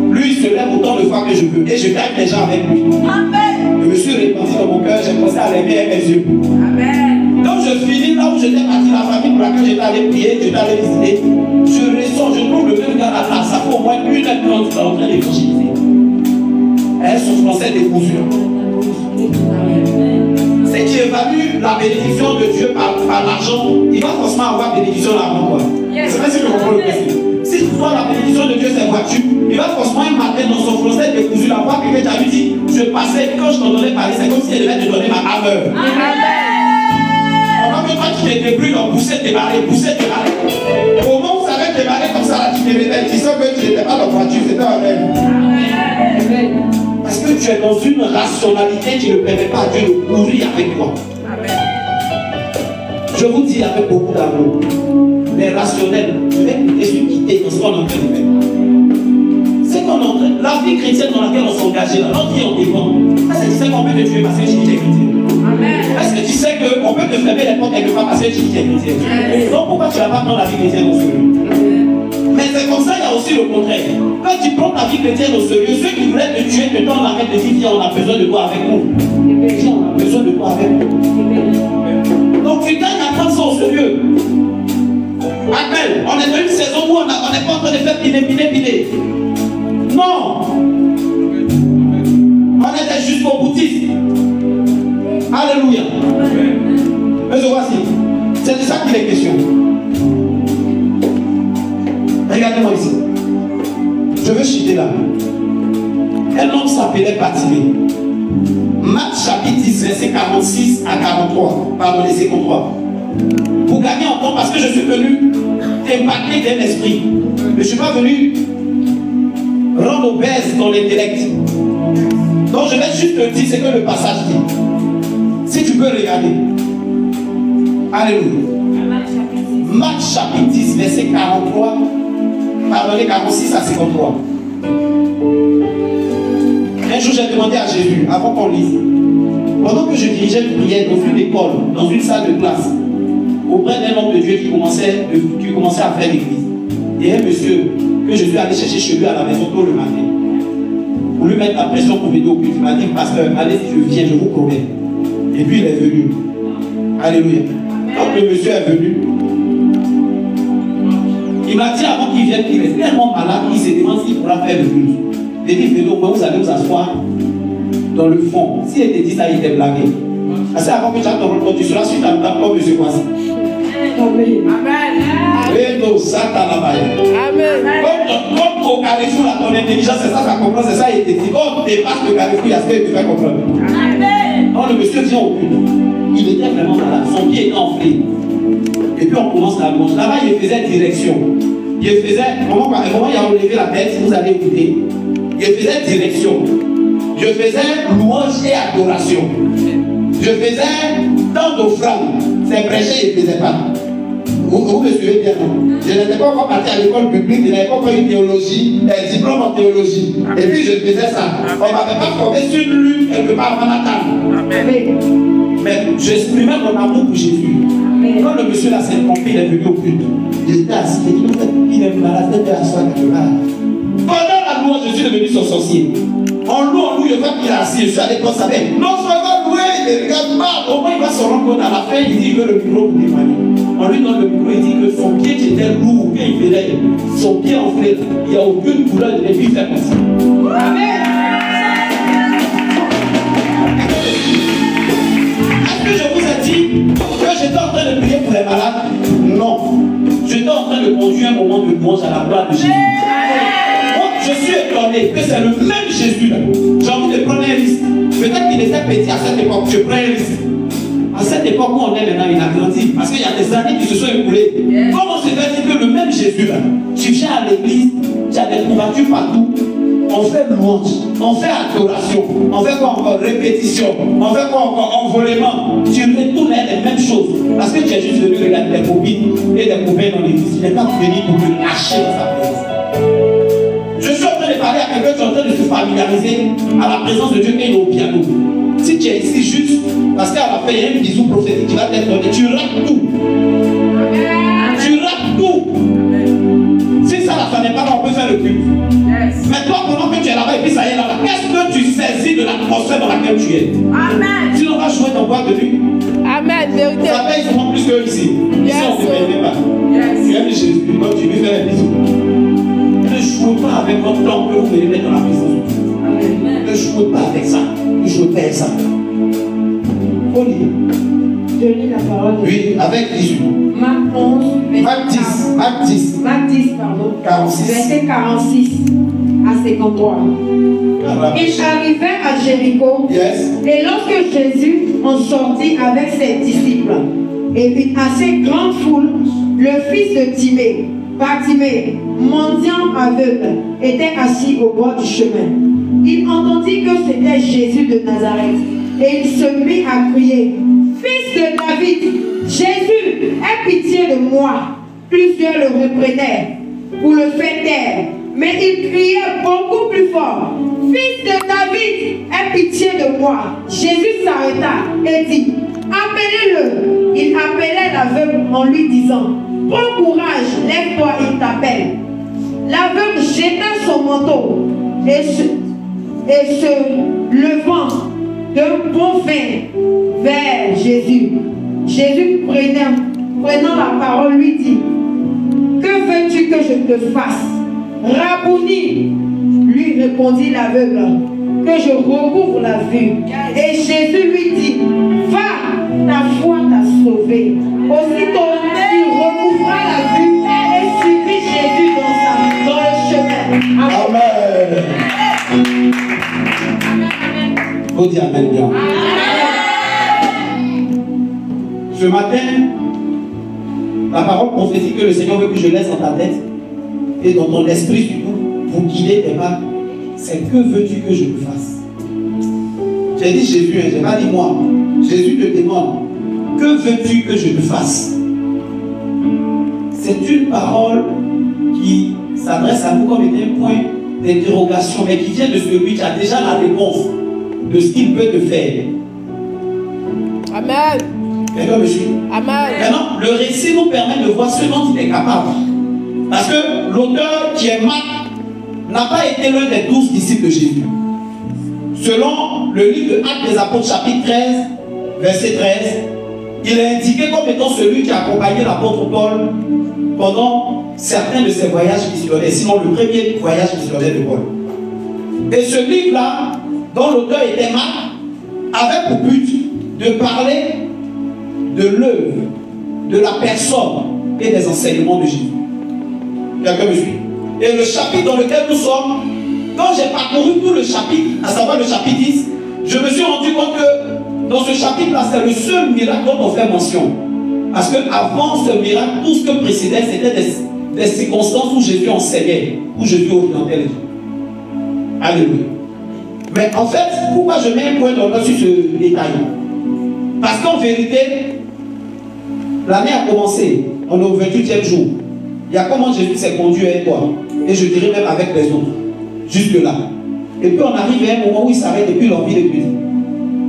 Lui, il se lève autant de fois que je peux. Et je gagne les gens avec lui. Amen. Je me suis répandu dans mon cœur. J'ai commencé à l'aimer avec mes yeux. Amen. Donc je finis là où j'étais parti, la famille pour laquelle j'étais allé prier, j'étais allé visiter. Je ressors, je trouve le même gars là. Ça fait au moins 1h30 en train d'évangéliser. Elles sont français décousu. C'est qui évalue la bénédiction de Dieu par l'argent, il va forcément avoir bénédiction avant toi. Je ne sais pas si tu comprends le principe. Si toi la bénédiction de Dieu c'est voiture, il va forcément un matin dans son français décousu la voix que tu as lui dit, je passais, quand je t'entendais parler, c'est comme si elle devait te donner ma hammer. Pendant que toi tu te débrouilles dans pousser tes barrés. Au moment où ça va te barrer comme ça, là, tu te réveilles, tu sens que tu n'étais pas dans la voiture, c'était un rêve. Parce que tu es dans une rationalité qui ne permet pas à Dieu de courir avec toi. Amen. Je vous dis avec beaucoup d'amour, les rationnels, je vais quitter dans ce qu'on est en train de faire. C'est qu'on est en train, la vie chrétienne dans laquelle on s'engage, notre vie on dépend. Est-ce que tu sais qu'on peut te tuer parce que tu es chrétien? Est-ce que tu sais qu'on peut te fermer les portes quelque part parce que tu es chrétien? Donc pourquoi tu ne vas pas prendre la vie chrétienne au sérieux? Mais c'est comme ça, il y a aussi le contraire. Quand tu prends ta vie chrétienne au sérieux, ceux qui voulaient te tuer te donnent l'arrêt de dire viens, on a besoin de toi avec nous. Viens, on a besoin de toi avec nous. Donc tu gagnes à prendre ça au sérieux. Amen. On est dans une saison où on n'est pas en train de faire piler. Non. On était jusqu'au boutiste. Alléluia. Mais je vois si. C'est de ça qu'il est question. Regardez-moi ici. Je veux chuter là. Un homme s'appelait Batimée. Marc chapitre 10, verset 46 à 43. Pardon, les 53. Pour gagner en temps, parce que je suis venu impacter d'un esprit. Mais je ne suis pas venu rendre obèse ton intellect. Donc je vais juste te dire ce que le passage dit. Si tu peux regarder. Alléluia. Marc chapitre 10, verset 43. Pardonnez, 46 à 53. Un jour, j'ai demandé à Jésus, avant qu'on lise, pendant que je dirigeais une prière dans une école, dans une salle de classe, auprès d'un homme de Dieu qui commençait à faire l'église, et un monsieur que je suis allé chercher chez lui à la maison tôt le matin, pour lui mettre la pression pour venir au culte. Il m'a dit, pasteur, allez, je viens, je vous promets. Et puis il est venu. Alléluia. Quand le monsieur est venu, il m'a dit avant qu'il vienne qu'il est tellement malade qu'il se demande s'il pourra faire le culte. Il dit, venez au moins, vous allez vous asseoir dans le fond. S'il était dit ça, il était blagué. Parce que avant que tu attends, tu seras sur ta table comme monsieur Kwasi. Amen. Comme au carrefour, là, ton intelligence, c'est ça, ça comprend, c'est ça, il était dit. Quand on dépasse le carrefour, il y a ce qu'il te fait comprendre. Amen. Quand le monsieur vient au culte, il était vraiment malade, son pied était enflé. Et puis on commence la louange. Là-bas, il faisait direction. Il faisait, comment il a relevé la tête, si vous avez écouté. Je faisais direction. Je faisais louange et adoration. Je faisais tant d'offrandes. C'est prêcher, je ne faisais pas. Vous me suivez bien, non? Je n'étais pas encore parti à l'école publique, je n'avais pas encore une théologie, un diplôme en théologie. Et puis je faisais ça. On ne m'avait pas formé sur une lutte quelque part avant la table. Mais j'exprimais mon amour pour Jésus. Quand le monsieur là s'est trompé, il est venu au culte. Il était assis, il est malade, il était assis quelque part. Pendant la louange, je suis devenu son sorcier. On loue, le fait qu'il est assis, je suis allé comme ça. Non seulement louer, il regarde mal. Au moins, il va se rendre compte à la fin, il dit que le micro vous témoigne. On lui donne le micro, il dit que son pied qui était lourd, quand il faisait son pied enflé, il n'y a aucune douleur de lui faire comme ça. Amen. Est-ce que je vous ai dit que j'étais en train de prier pour les malades? Non. J'étais en train de conduire un moment de louange à la gloire de Jésus. Je suis étonné que c'est le même Jésus là. J'ai envie de prendre un risque. Peut-être qu'il était petit à cette époque, je prends un risque. À cette époque où on est maintenant, il a grandi. Parce qu'il y a des années qui se sont écoulées. Comment se fait-il que le même Jésus là, tu viens à l'église, tu as des couvertures partout, on fait louange, on fait adoration, on fait quoi encore? Répétition, on fait quoi encore? Envolement. Tu retournes les mêmes choses. Parce que tu es juste venu regarder des copines et des copains dans l'église. Il n'est pas venu pour te lâcher dans sa présence. Je suis en train de parler à quelqu'un qui est en train de se familiariser à la présence de Dieu et au piano. Si tu es ici juste, parce qu'à la fin, il y a un bisou prophétique qui va t'être donné, tu rates tout. Tu rates tout. Si ça n'est pas là, on peut faire le culte. Mais toi, pendant que tu es là-bas et puis ça y est là-bas, qu'est-ce que tu saisis de l'atmosphère dans laquelle tu es? Amen. Sinon, on va jouer dans boîte de nuit. Amen. Vérité. Ça paye souvent plus que ici. Ici, on ne te paye pas. Tu aimes Jésus, quand tu lui fais un bisou. Ne jouez pas avec votre temps que vous venez mettre dans la prison. Ne jouez pas avec ça. Ne jouez pas avec ça. Faut lire. Je lis la parole. Oui, avec 18. Marc 11, Marc 10, pardon. 46. Verset 46 à 53. Ils arrivaient à Jéricho. Yes. Et lorsque Jésus en sortit avec ses disciples et une assez grande foule, le fils de Timée, Bartimée, mendiant aveugle, était assis au bord du chemin. Il entendit que c'était Jésus de Nazareth et il se mit à crier: Fils de David, Jésus, aie pitié de moi. Plusieurs le reprenaient pour le faire taire, mais il criait beaucoup plus fort: Fils de David, aie pitié de moi. Jésus s'arrêta et dit: Appelez-le. Il appelait l'aveugle en lui disant: Prends courage, lève-toi, il t'appelle. L'aveugle jeta son manteau et se levant d'un bond fin vers Jésus. Jésus prenant la parole lui dit: Que veux-tu que je te fasse? Rabouni, lui répondit l'aveugle, que je recouvre la vue. Et Jésus lui dit: Va, ta foi t'a sauvé. Aussitôt, il recouvra la vue et suivit Jésus dans le chemin. Amen. Vous dites Amen bien. Ce matin, la parole prophétique que le Seigneur veut que je laisse dans ta tête et dans ton esprit surtout, pour guider tes pas, c'est que veux-tu que je te fasse? J'ai dit Jésus, j'ai pas dit moi. Jésus te demande, que veux-tu que je te fasse? C'est une parole qui s'adresse à nous comme étant un point d'interrogation, mais qui vient de celui qui a déjà la réponse de ce qu'il peut te faire. Amen. Quelqu'un me suit? Amen. Maintenant, le récit nous permet de voir ce dont il est capable. Parce que l'auteur qui est Marc n'a pas été l'un des 12 disciples de Jésus. Selon le livre de Actes des Apôtres, chapitre 13, verset 13, il est indiqué comme étant celui qui a accompagné l'apôtre Paul pendant certains de ses voyages missionnaires, sinon le premier voyage missionnaire de Paul. Et ce livre-là, dont l'auteur était Marc, avait pour but de parler de l'œuvre, de la personne et des enseignements de Jésus. Quelqu'un me suit? Et le chapitre dans lequel nous sommes, quand j'ai parcouru tout le chapitre, à savoir le chapitre 10, je me suis rendu compte que dans ce chapitre-là, c'est le seul miracle dont on fait mention. Parce qu'avant ce miracle, tout ce que précédait, c'était des circonstances où Jésus enseignait, où Jésus orientait les gens. Alléluia. Mais en fait, pourquoi je mets un point d'honneur sur ce détail? Parce qu'en vérité, l'année a commencé, on est au 28e jour. Il y a comment Jésus s'est conduit avec toi, et je dirais même avec les autres, jusque-là. Et puis on arrive à un moment où il s'arrête et puis l'envie de lui dire,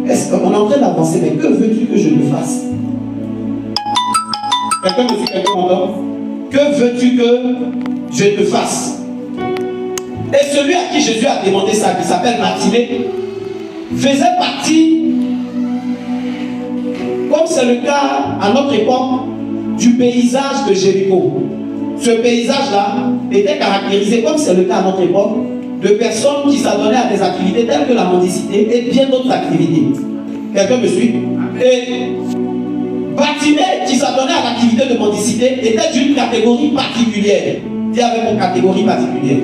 est-ce qu'on est en train d'avancer, mais que veux-tu que je le fasse? Quelqu'un me suit, quelqu'un m'entend? Que veux-tu que je te fasse? Et celui à qui Jésus a demandé ça, qui s'appelle Bartimée, faisait partie, comme c'est le cas à notre époque, du paysage de Jéricho. Ce paysage-là était caractérisé, comme c'est le cas à notre époque, de personnes qui s'adonnaient à des activités telles que la mendicité et bien d'autres activités. Quelqu'un me suit? Et Bartimée, qui s'adonnait à l'activité de mendicité, était d'une catégorie particulière. Dis avec une catégorie particulière.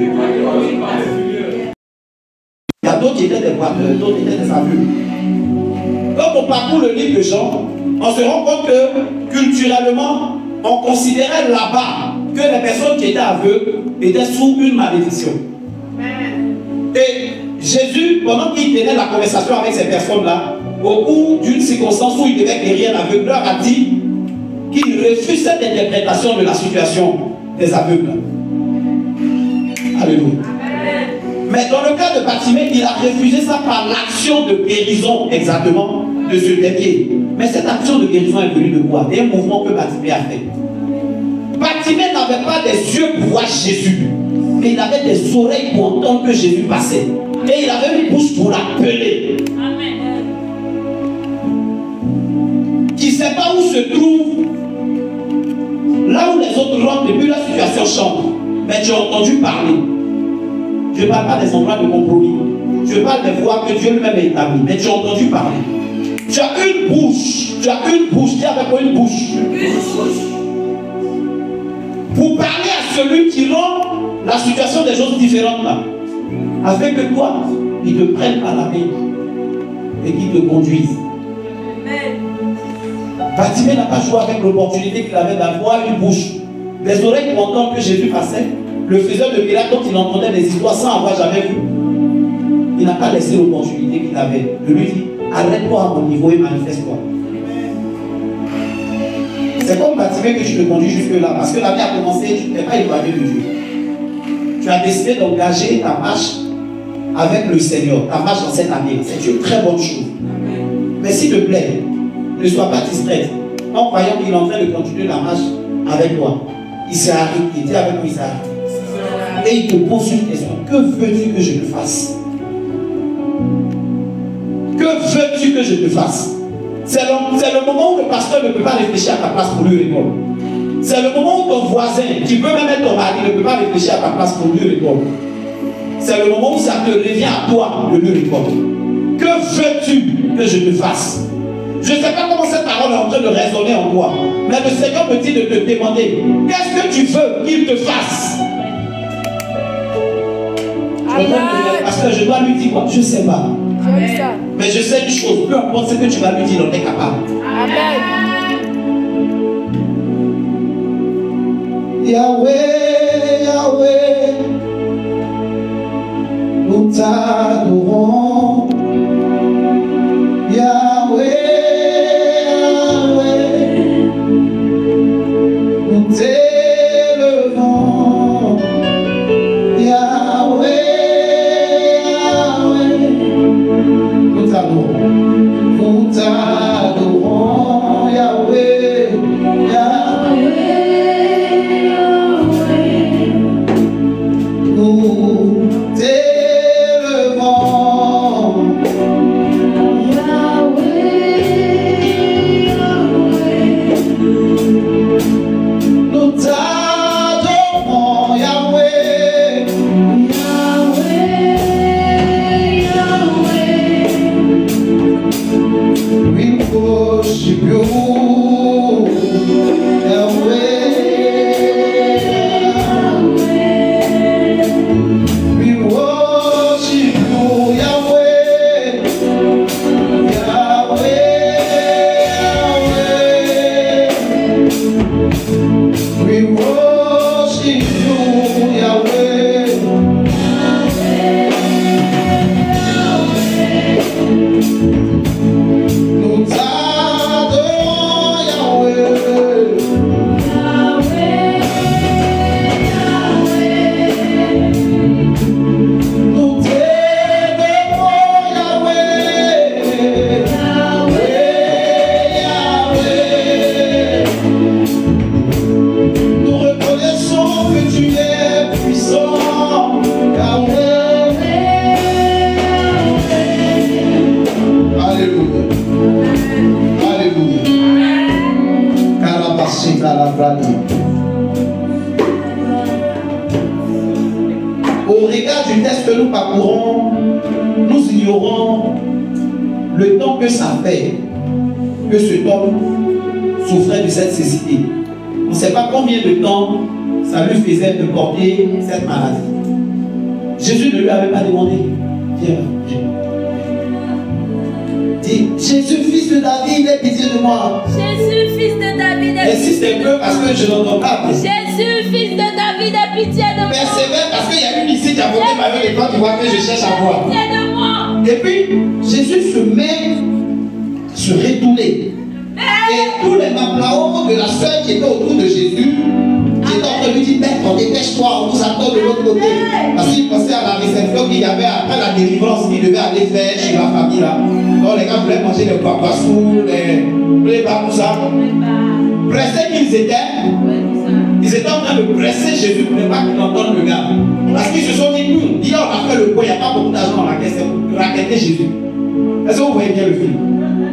Il y a d'autres qui étaient des boiteurs, d'autres étaient des aveugles. Quand on parcourt le livre de Jean, on se rend compte que culturellement, on considérait là-bas que les personnes qui étaient aveugles étaient sous une malédiction. Et Jésus, pendant qu'il tenait la conversation avec ces personnes-là, au cours d'une circonstance où il devait guérir l'aveugle, leur a dit qu'il refuse cette interprétation de la situation des aveugles. Alléluia. Mais dans le cas de Bartimée, il a refusé ça par l'action de guérison exactement de ce dernier. Mais cette action de guérison est venue de quoi? D'un mouvement que Bartimée a fait. Bartimée n'avait pas des yeux pour voir Jésus, mais il avait des oreilles pour entendre que Jésus passait. Et il avait une bouche pour l'appeler. Qui ne sait pas où se trouve, là où les autres rentrent, depuis la situation change. Mais tu as entendu parler. Je ne parle pas des endroits de compromis. Je parle des voies que Dieu lui-même a établies. Mais tu as entendu parler. Tu as une bouche. Tu as une bouche. Dis avec moi une bouche. Pour parler à celui qui rend la situation des choses différentes là. Afin que toi, il te prenne par la main et qu'il te conduise. Bartimée n'a pas joué avec l'opportunité qu'il avait d'avoir une bouche. Les oreilles pour entendre que Jésus passait, le faiseur de miracles dont il entendait des histoires sans avoir jamais vu. Il n'a pas laissé l'opportunité qu'il avait de lui dire, arrête-toi à mon niveau et manifeste-toi. C'est comme Bartimée que tu te conduis jusque-là, parce que la vie a commencé, tu ne t'es pas éloigné de Dieu. Tu as décidé d'engager ta marche avec le Seigneur, ta marche dans cette année. C'est une très bonne chose. Mais s'il te plaît, ne sois pas distrait en croyant qu'il est en train de continuer la marche avec toi. Il s'est arrêté, il dit avec moi, il s'est arrêté. Et il te pose une question. Que veux-tu que je te fasse? Que veux-tu que je te fasse? C'est le moment où le pasteur ne peut pas réfléchir à ta place pour lui répondre. C'est le moment où ton voisin, qui peut même être ton mari, ne peut pas réfléchir à ta place pour lui répondre. C'est le moment où ça te revient à toi de lui répondre. Que veux-tu que je te fasse? Je ne sais pas comment cette parole est en train de résonner en toi, mais le Seigneur me dit de te demander, qu'est-ce que tu veux qu'il te fasse? Parce que je dois lui dire quoi? Je ne sais pas. Mais je sais une chose, peu importe ce que tu vas lui dire, on est capable. Amen. Yahweh, Yahweh, nous t'adorons, Yahweh, Yahweh, nous t'élevons, Yahweh, Yahweh, nous t'adorons, Yahweh, Yahweh, nous t'élevons, nous t'adorons, Yahweh, we worship you, Yahweh, we worship you, Yahweh, Yahweh, Yahweh, we worship you, Yahweh, nous t'adorons, Yahweh, nous t'aimons, Yahweh, Yahweh, nous reconnaissons que tu es puissant, Yahweh, Alléluia, Alléluia, Karabasi, Karabrani. Au regard du test que nous parcourons, nous ignorons le temps que ça fait que cet homme souffrait de cette cécité. On ne sait pas combien de temps ça lui faisait de porter cette maladie. Jésus ne lui avait pas demandé. Viens, viens. Dis, Jésus, fils de David, aie pitié de moi. Jésus, fils de David, aie Insiste pitié un de peu moi. parce que je n'entends pas. Jésus, fils de David, aie pitié de moi. Persévère parce qu'il y a une ici qui a porté ma main et toi tu vois que je cherche à voir. Pitié de moi. Et puis, Jésus se met à se retourner. Et tous les maplaos de la sœur qui était autour de Jésus, qui était en train de lui dire, Maître, dépêche-toi, on vous attend de l'autre côté. Parce qu'il pensait à la réception qu'il y avait après la délivrance qu'il devait aller faire chez la famille là. Donc les gars voulaient manger les papassous, les baboussas. Pressés qu'ils étaient, ils étaient en train de presser Jésus pour ne pas qu'il entende le gars. Parce qu'ils se sont dit, hier on a fait le point, il n'y a pas beaucoup d'argent dans la caisse, c'est pour raqueter Jésus. Est-ce que vous voyez bien le film?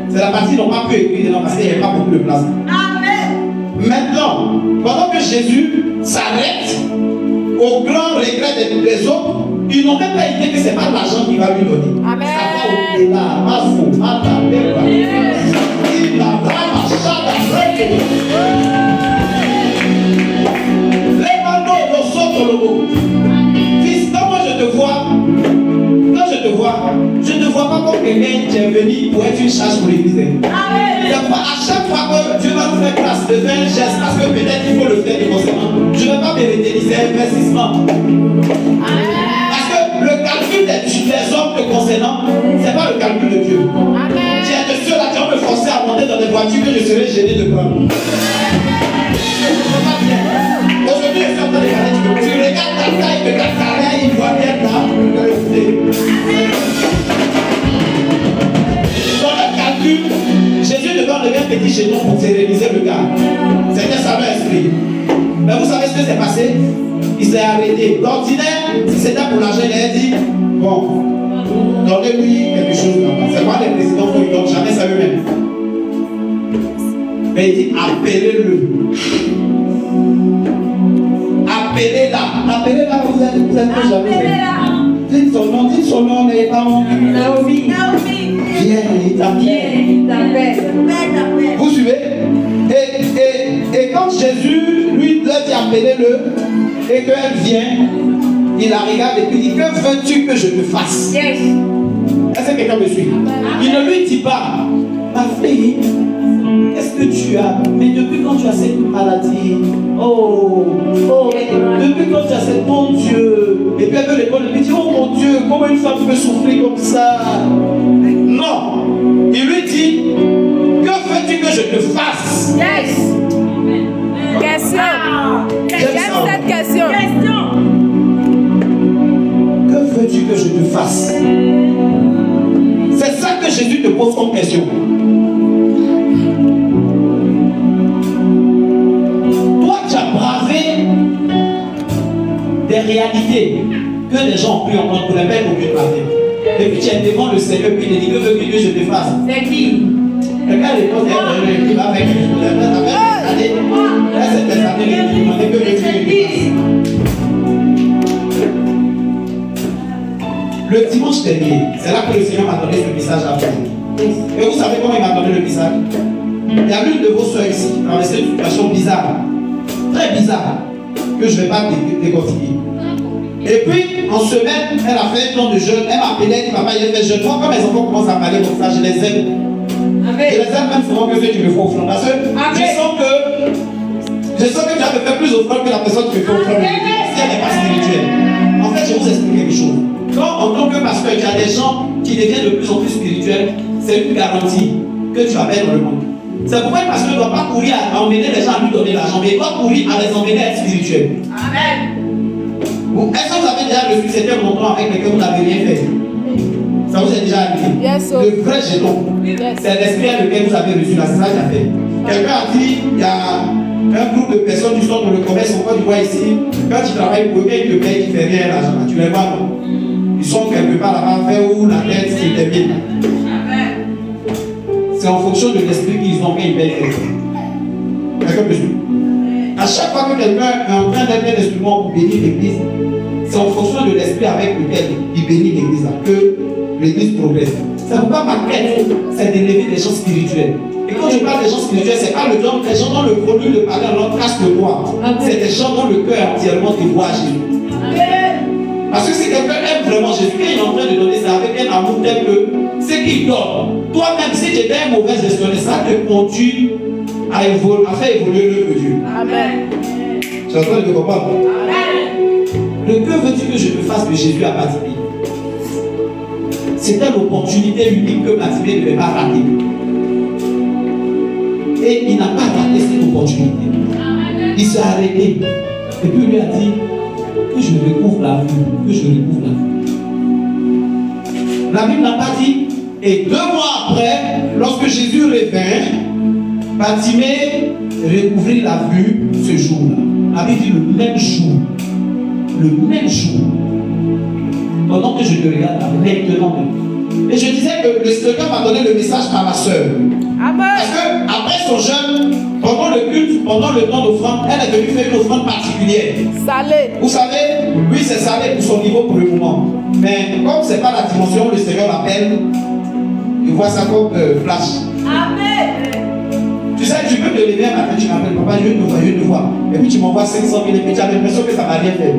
C'est la partie qu'ils n'ont pas pu écrire dedans parce qu'il n'y avait pas beaucoup de place. Amen. Maintenant, pendant que Jésus s'arrête, au grand regret des autres, ils n'ont même pas idée que ce n'est pas l'argent qu'il va lui donner. Amen. Ça va au-delà. Mafou, mata, beba. Il a vraiment chata, les mandos nous sortent le mot. Fils, quand moi je te vois, je ne vois pas comme quelqu'un qui est venu pour être une charge pour l'église. Amen. À chaque fois que Dieu va nous faire grâce de faire un geste, parce que peut-être il faut le faire de conséquent, je ne vais pas me réutiliser un investissement. Parce que le calcul des hommes te concernant, ce n'est pas le calcul de Dieu. Tu es de ceux-là qui vont me forcer à monter dans des voitures que je serai gêné de prendre. Aujourd'hui, je suis en train de regarder, tu regardes ta taille, que ta carrière, il voit bien là. Dans le calcul, Jésus devait enlever un petit chaînon pour stériliser le gars. C'était ça l'esprit. Mais vous savez ce que s'est passé? Il s'est arrêté. L'ordinaire, si c'était pour l'argent, il a dit, bon, donnez-lui quelque chose là-bas. C'est pas les présidents qui ne donnent jamais ça eux-mêmes. Mais il dit, appelez-le. Appelez-la. Appelez-la, vous êtes jamais. Dites son nom, n'ayez pas honte. Naomi. Viens, il t'appelle. Vous suivez? Et quand Jésus lui dit appelez-le et qu'elle vient, il la regarde et puis dit, que veux-tu que je te fasse? Yes. Est-ce que quelqu'un me suit? Il ne lui dit pas, ma fille, qu'est-ce que tu as? Mais depuis quand tu as cette maladie? Oh, depuis quand tu as cette, mon Dieu, Et puis elle veut répondre, elle lui dit, oh mon Dieu, comment une femme peut souffrir comme ça? Non. Il lui dit, que veux-tu que je te fasse? Yes. Question. J'aime cette question. Que veux-tu que je te fasse? C'est ça que Jésus te pose comme question. Toi, tu as bravé des réalités que les gens ont pu entendre pour les mêmes aucune braver. Et puis tu es devant le Seigneur, puis il te dit, que veux-tu que je te fasse? C'est qui? Regarde les choses, il va avec lui. Allez, là c'est des années, il dit, que veux-tu que je te fasse? Le dimanche dernier, c'est là que le Seigneur m'a donné ce message à vous. Et vous savez comment il m'a donné le message? Il y a l'une de vos soeurs ici, dans une situation bizarre, très bizarre, que je ne vais pas décortiquer. Et puis, en semaine, elle a fait un temps de jeûne, elle m'a appelé, elle dit, papa, il a fait jeûne. Moi, quand mes enfants commencent à parler comme ça, je les aime. Je les aime même souvent que ceux qui me font offrande. Parce que je sens que tu as fait plus offrande que la personne qui me fait offrande. Si elle n'est pas spirituelle. En fait, je vais vous expliquer quelque chose. Quand, en tant que pasteur, tu as des gens qui deviennent de plus en plus spirituels, c'est une garantie que tu amènes dans le monde. C'est pourquoi le pasteur ne doit pas courir à emmener les gens à lui donner l'argent, mais il doit courir à les emmener à être spirituels. Amen. Est-ce que vous avez déjà reçu certains montants avec lesquels vous n'avez rien fait? Ça vous est déjà arrivé? Yes, le vrai jeton, c'est l'esprit avec lequel vous avez reçu là, c'est ça qu'il a fait. Quelqu'un a dit, il y a un groupe de personnes qui sont dans le commerce, on du voit ici, quand tu travailles pour eux, ils te payent, tu ne fais rien l'argent, tu les vois, non? Ils sont quelque part là-bas, vers où la tête s'est terminée. C'est en fonction de l'esprit qu'ils ont qu'ils payent. Quelqu'un peut suivre? À chaque fois que quelqu'un est en train d'être un instrument pour bénir l'église, c'est en fonction de l'esprit avec lequel il bénit l'église que l'église progresse. C'est pourquoi ma quête, c'est d'élever des gens spirituels. Et quand je parle des gens spirituels, c'est pas le genre, des gens dont le produit de parler en langue casse de moi. C'est des gens dont le cœur entièrement dévoie à Jésus. Parce que si quelqu'un aime vraiment Jésus, il est en train de donner ça avec un amour tel que ce qu'il donne. Toi-même, si tu étais un mauvais gestionnaire, ça te conduit à faire évoluer l'œuvre de Dieu. Amen. Tu es en train de comprendre? Amen. Le que veux-tu que je te fasse de Jésus à Batimé? C'était l'opportunité unique que Batimé ne devait pas rater. Et il n'a pas raté cette opportunité. Amen. Il s'est arrêté. Et puis il lui a dit que je recouvre la vue. Que je recouvre la vue. La Bible n'a pas dit. Et 2 mois après, lorsque Jésus revint, Batimé recouvrit la vue ce jour-là. La Bible dit le même jour. Le même jour. Pendant que je te regarde là, maintenant même. Et je disais que le Seigneur m'a donné le message à ma soeur. Parce que après son jeûne, pendant le culte, pendant le temps d'offrande, elle est venue faire une offrande particulière. Salé. Vous savez, oui, c'est salé pour son niveau pour le moment. Mais comme ce n'est pas la dimension où le Seigneur l'appelle, il voit ça comme flash. Amen. Tu sais, tu peux te lever un matin, tu m'appelles, papa, je te vois. Et puis tu m'envoies 500 000 et puis tu as l'impression que ça ne va rien faire.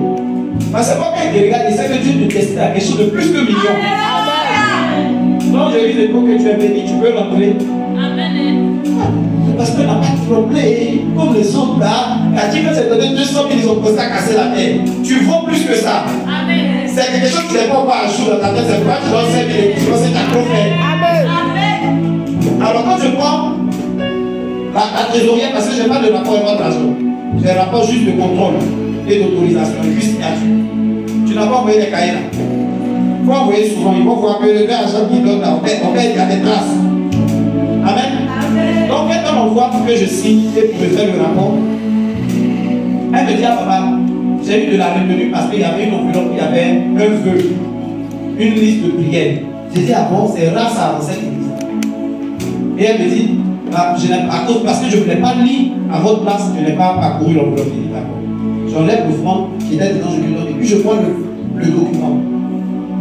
Parce que quand il te regarde, il sait que Dieu te teste à quelque chose de plus que millions. Amen. Donc je lui dis que tu es béni, tu peux rentrer. Amen. Parce que n'a pas tremblé, comme les autres là, à qui que c'est donné 200 000, ils ont posé à casser la terre. Tu vaux plus que ça. Amen. C'est quelque chose qui n'est pas encore un jour dans ta tête, c'est pourquoi tu dois 5 000 et tu dois ta trop faire. Amen. Alors quand je prends la trésorière, parce que je n'ai pas de rapport avec votre argent, j'ai un rapport juste de contrôle et d'autorisation, et puis signature. Tu n'as pas envoyé les cahiers là. Il faut envoyer souvent, ils vont voir que le gars argent qui donne là, en fait, il y a des traces. Amen. Amen. Donc maintenant on voit que je signe et pour me faire le rapport. Elle me dit à papa, j'ai eu de la retenue parce qu'il y avait une enveloppe, il y avait un vœu, une liste de prières. J'ai dit, ah bon, c'est rare ça dans cette église. Et elle me dit, parce que je ne voulais pas lire à votre place, je n'ai pas parcouru l'enveloppe. J'enlève l'offrande qui était dedans, je lui donne, et puis je prends le document.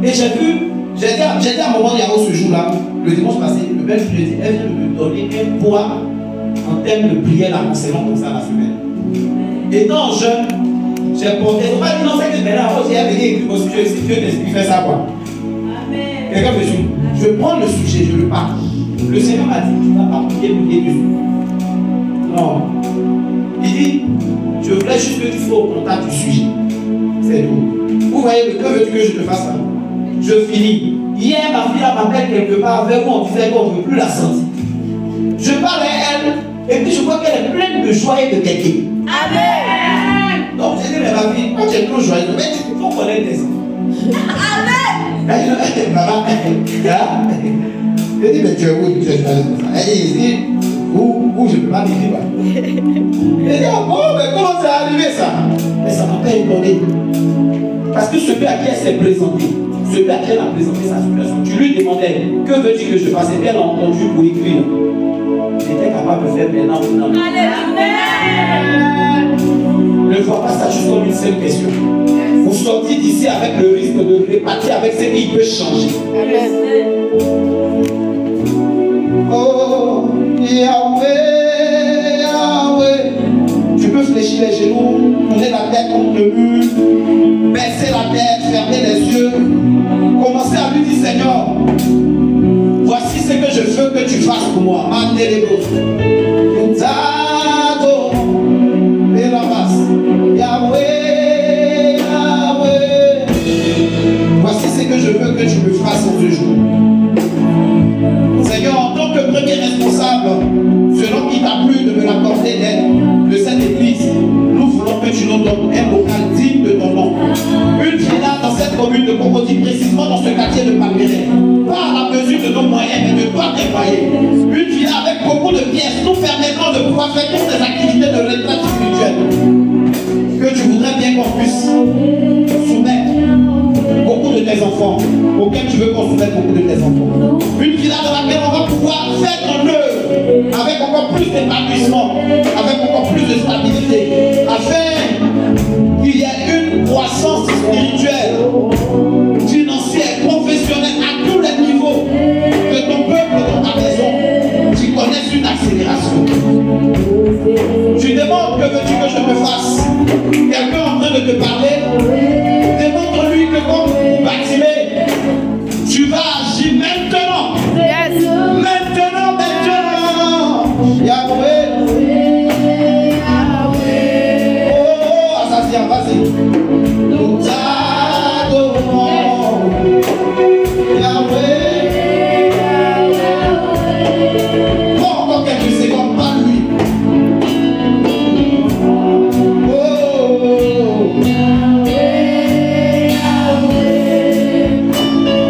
Et j'ai vu, j'étais à un moment, il y a ce jour-là, le dimanche passé, le père, je lui ai dit, elle vient de me donner un poids en termes de prière la concernant comme ça la semaine. Étant jeune, j'ai porté, il ne faut pas dire non, c'est que maintenant, il y a venu écrire au sujet, c'est Dieu qui fait ça quoi. Quelqu'un me suit. Je prends le sujet, je le parle. Le Seigneur m'a dit, tu ne vas pas prier dessus. Non. Il dit, je voulais juste que tu sois au contact du sujet. C'est tout. Ou Vous voyez le que veux-tu que je te fasse là? Je finis. Hier, ma fille m'appelle quelque part avec moi, on disait qu'on ne veut plus la sentir. Je parle à elle, et puis je vois qu'elle est pleine de joie et de gaieté. Amen. Donc j'ai dit, mais ma fille, quand tu es trop joyeuse, mais il faut connaître tes enfants. Amen. Maman, je dis, mais tu es où? Tu es joyeuse comme ça. Elle dit, ici, où je ne peux pas vivre. Elle dit, oh bon, mais comment ça arrivé ça? Mais ça m'a pas étonné. Parce que celui à qui elle s'est présentée, celui à qui elle a présenté sa situation, tu lui demandais, que veux-tu que je fasse? Et bien, elle a entendu pour écrire. Il était capable de faire maintenant. Ne vois pas ça juste comme une seule question. Vous sortez d'ici avec le risque de répartir avec ce qui peut changer. Oh, Yahweh, Yahweh. Tu peux fléchir les genoux, tourner la tête contre le mur, baisser la tête, fermer les yeux. Commencez à lui dire, Seigneur, voici ce que je veux que tu fasses pour moi. Yahweh, Yahweh. Voici ce que je veux que tu me fasses en ce jour. Seigneur, en tant que premier responsable, selon qui t'a plu de me l'accorder d'aide de cette église, nous voulons que tu nous donnes un local digne de ton nom. Une villa dans cette commune de Cocody, précisément dans ce quartier de Palmyre. Pas à la mesure de nos moyens, mais de toi tes moyens. Une villa avec beaucoup de pièces, nous permettant de pouvoir faire toutes ces activités de retraite spirituelle. Que tu voudrais bien qu'on puisse soumettre beaucoup de tes enfants, auxquels tu veux qu'on soumette beaucoup de tes enfants. Une villa dans laquelle on va pouvoir faire ton œuvre avec encore plus d'épanouissement, avec encore plus de stabilité, afin qu'il y ait une croissance spirituelle, financière, professionnelle à tous les niveaux, que ton peuple dans ta maison, tu connaisses une accélération. Tu demandes que veux-tu que je me fasse? Quelqu'un en train de te parler, démontre-lui que comme Bartimée, tu vas agir maintenant. Yes. Maintenant, maintenant. Yahweh. Oh, assassin, vas-y. Nous t'adorons. Yahweh. Prends encore quelques secondes, pas lui.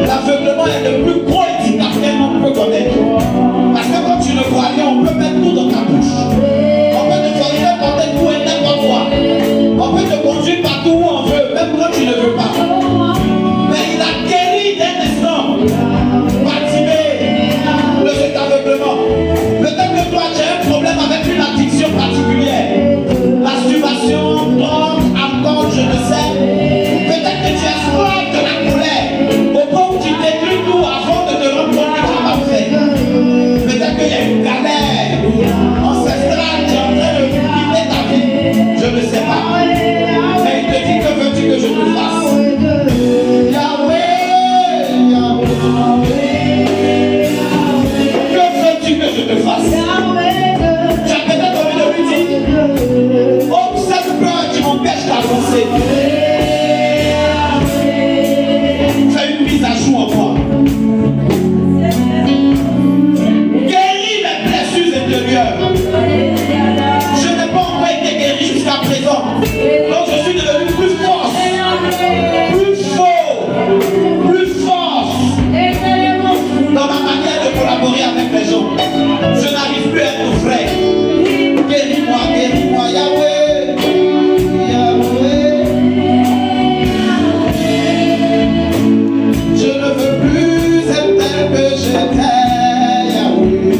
L'aveuglement est le plus gros handicap qu'un homme peut connaître. Parce que quand tu ne vois rien, on peut mettre tout dans ta bouche. On peut te forcer porter tout et n'importe quoi. On peut te conduire partout où on veut, même quand tu ne veux pas. Mais il a guéri d'un instant. Bartimée de cet aveuglement. Peut-être que toi, tu as un problème avec une addiction particulière. Masturbation, drogue, alcool, je ne sais. Peut-être que tu es esclave de la colère. Au point où tu détruis tout avant de te rendre compte que tu n'as pas fait. Peut-être qu'il y a une galère ancestrale qui est en train de quitter ta vie. Je ne sais pas. Mais il te dit que veux-tu que je te fasse? Yahweh, Yahweh. Que veux-tu que je te fasse? Tu as peut-être envie de lui dire, oh, cette peur qui m'empêche d'avancer. Fais une mise à jour en moi. Guéris mes blessures intérieures. Je n'ai pas encore été guéri jusqu'à présent. Donc je suis devenu plus fort, plus fort, plus fort dans ma manière de collaborer avec les gens. Je n'arrive plus à être vrai. Guéris-moi, Yahweh. Yahweh. Je ne veux plus être tel que j'étais, Yahweh.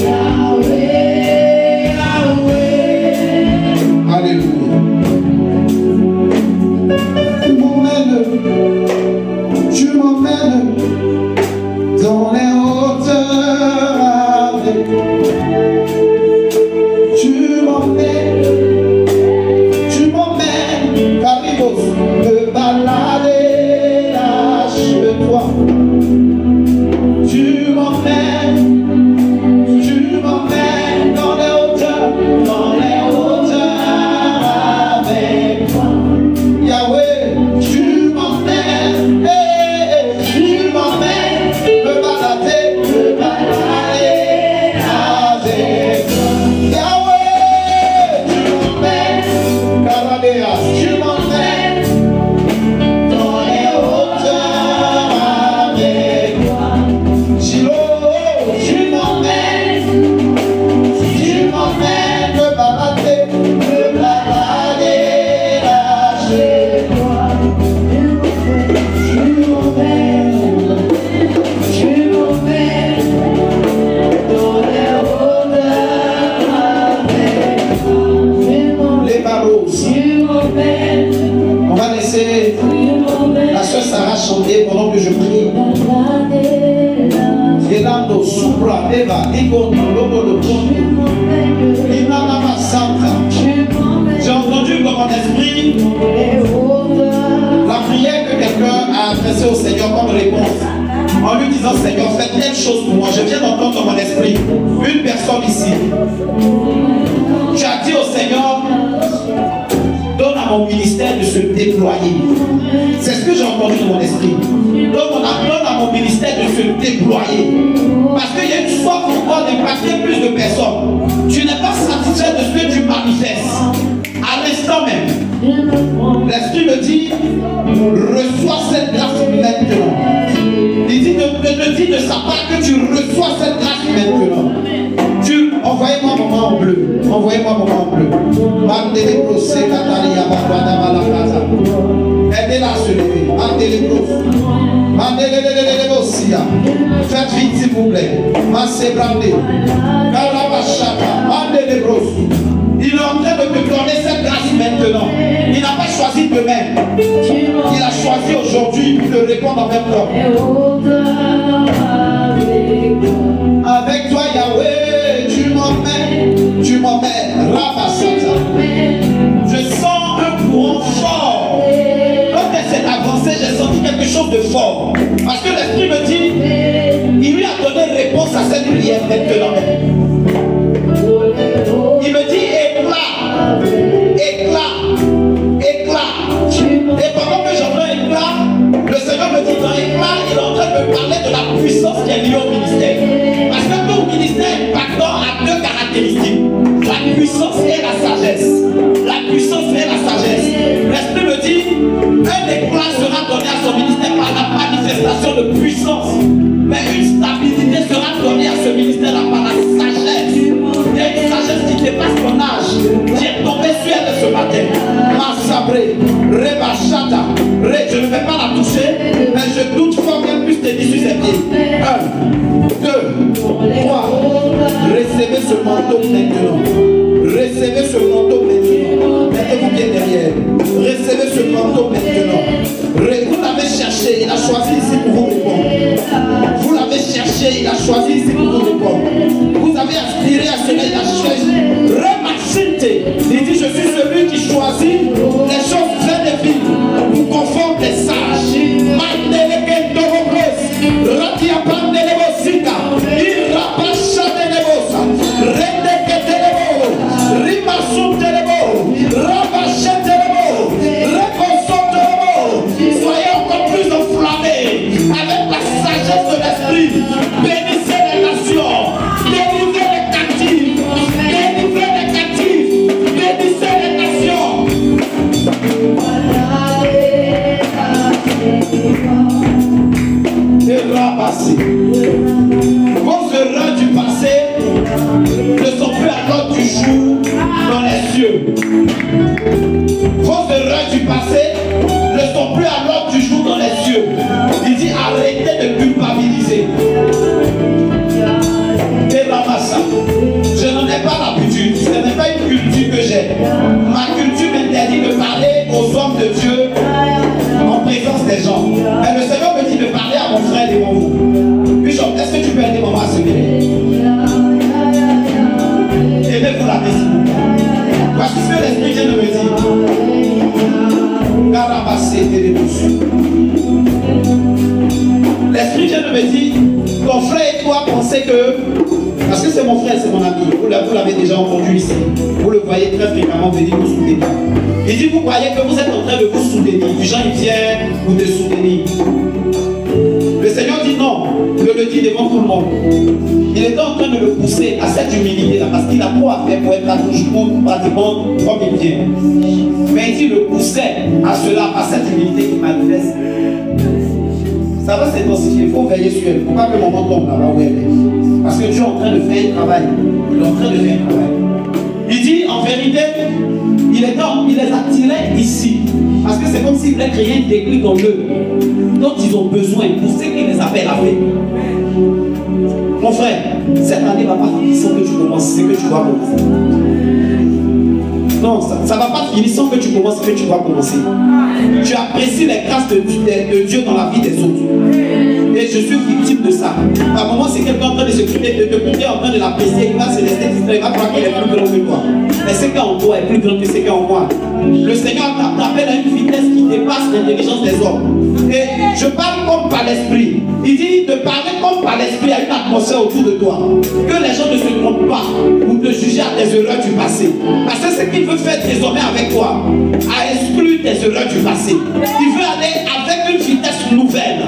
Yahweh, Yahweh. Alléluia. Tu m'emmènes dans les hauteurs avec. Tu m'emmènes, Caribos, me balader là chez toi. Tu m'emmènes dans les hauteurs avec toi. Yahweh, Yelando supra eva igono logo de pondo. Inanama santa. J'ai entendu dans mon esprit la prière que quelqu'un a adressée au Seigneur comme réponse. En lui disant, Seigneur, fais telle chose pour moi. Je viens d'entendre dans mon esprit une personne ici. Tu as dit au Seigneur, donne à mon ministère de se déployer. C'est ce que j'ai entendu dans mon esprit. Donne à mon ministère de se déployer. Parce qu'il y a une soif pour toi d'impacter plus de personnes. Tu n'es pas satisfait de ce que tu manifestes. À l'instant même, l'Esprit me dit, reçois cette grâce maintenant. Il dit de sa part que tu reçois cette grâce maintenant. Envoyez-moi maman en bleu. Envoyez-moi maman en bleu. Aidez-la à se lever. Faites vite s'il vous plaît. Il est en train de te donner cette grâce maintenant. Il n'a pas choisi demain. Il a choisi aujourd'hui pour te répondre en même temps. Avec toi Yahweh, tu m'emmènes, Rabasata. Je sens un courant fort. Quand elle s'est avancée, j'ai senti quelque chose de fort. Parce que l'Esprit me dit, il lui a donné réponse à cette prière maintenant. Il me dit éclat, éclat, éclat. Et pendant que j'entends éclat, le Seigneur me dit dans éclat, il est en train de me parler de la puissance qui est liée au ministère. Parce que ton ministère impactant a deux caractéristiques. La puissance et la sagesse. La puissance et la sagesse. L'Esprit me dit, un éclat sera donné à son ministère par la manifestation de puissance. Mais une stabilité sera donnée à ce ministère par la sagesse. Il y a une sagesse qui dépasse ton âge. Qui est tombée sur elle ce matin. Massabré, Rebachata, je ne vais pas la toucher, mais je doute fort qu'elle puisse te dire sur ses pieds. 1, 2, 3. Recevez ce manteau maintenant. Recevez ce manteau maintenant. Mettez-vous bien derrière. Recevez ce manteau maintenant. Vous l'avez cherché, il a choisi ici pour vous répondre. Vous l'avez cherché, il a choisi ici pour vous répondre. Vous avez aspiré à cela, il a choisi. Remachinte. Il dit, je suis celui qui choisit les choses très défiles pour confondre les sages. Mandeleke Dorobros, Ratia Pandelebosita, Irapasha Delebosa, Rendeke Delebo, Rimasum Delebo, Rabasha Delebo, Reconson Delebo. Soyez encore plus enflammés avec la sagesse de l'esprit. Bénissez les nations, délivrez les captifs, délivrez les captifs, bénissez les nations. Et rabassez. Vos erreurs du passé ne sont plus à l'ordre du jour dans les cieux. Vos erreurs du passé ne sont plus à l'ordre du jour dans les cieux. Il dit arrêtez de culpabiliser. Et ramassa. Je n'en ai pas l'habitude. Ce n'est pas une culture que j'ai. Ma culture m'interdit de parler aux hommes de Dieu en présence des gens. Mais le Seigneur me dit de parler à mon frère devant vous. Bishop, est-ce que tu peux aider maman à se lever? Aimez-vous la maison. Parce que ce que l'Esprit vient de me dire. L'Esprit vient de me dire, ton frère et toi pensez que, parce que c'est mon frère, c'est mon ami, vous l'avez déjà entendu ici, vous le voyez très fréquemment venir vous soutenir. Il dit, vous croyez que vous êtes en train de vous soutenir, du genre il vient vous te soutenir. Le Seigneur dit non, je le dis devant tout le monde. Il était en train de le pousser à cette humilité-là, parce qu'il a trop à faire pour être là toujours pratiquement comme il vient. Mais il dit, le poussait à cela, à cette humilité qui manifeste. Ça va s'intensifier, il faut veiller sur elle. Il ne faut pas que maman tombe là-bas où elle est. Parce que Dieu est en train de faire un travail. Il est en train de faire un travail. Il dit, en vérité, il les attirait ici. Parce que c'est comme s'il voulait créer une déclic dans eux, dont ils ont besoin pour ce qu'il les appelle à faire. Mon frère, cette année ne va pas finir sans que tu commences ce que tu dois commencer. Non, ça ne va pas finir sans que tu commences ce que tu dois commencer. Tu apprécies les grâces de Dieu dans la vie des autres. Et je suis victime de ça. Par moment, c'est quelqu'un en train de se quitter, de te couper en train de l'apprécier, il va se laisser distraire, il va croire qu'il est plus grand que toi. Mais ce qu'il y a en toi est plus grand que ce qu'il y a en moi. Le Seigneur t'appelle à une vitesse qui dépasse l'intelligence des hommes. Et je parle comme par l'esprit. Il dit de parler comme par l'esprit à une atmosphère autour de toi. Que les gens ne se trompent pas pour te juger à tes erreurs du passé. Parce que ce qu'il veut faire désormais avec toi, a exclu tes erreurs du passé. Il veut aller avec une vitesse nouvelle.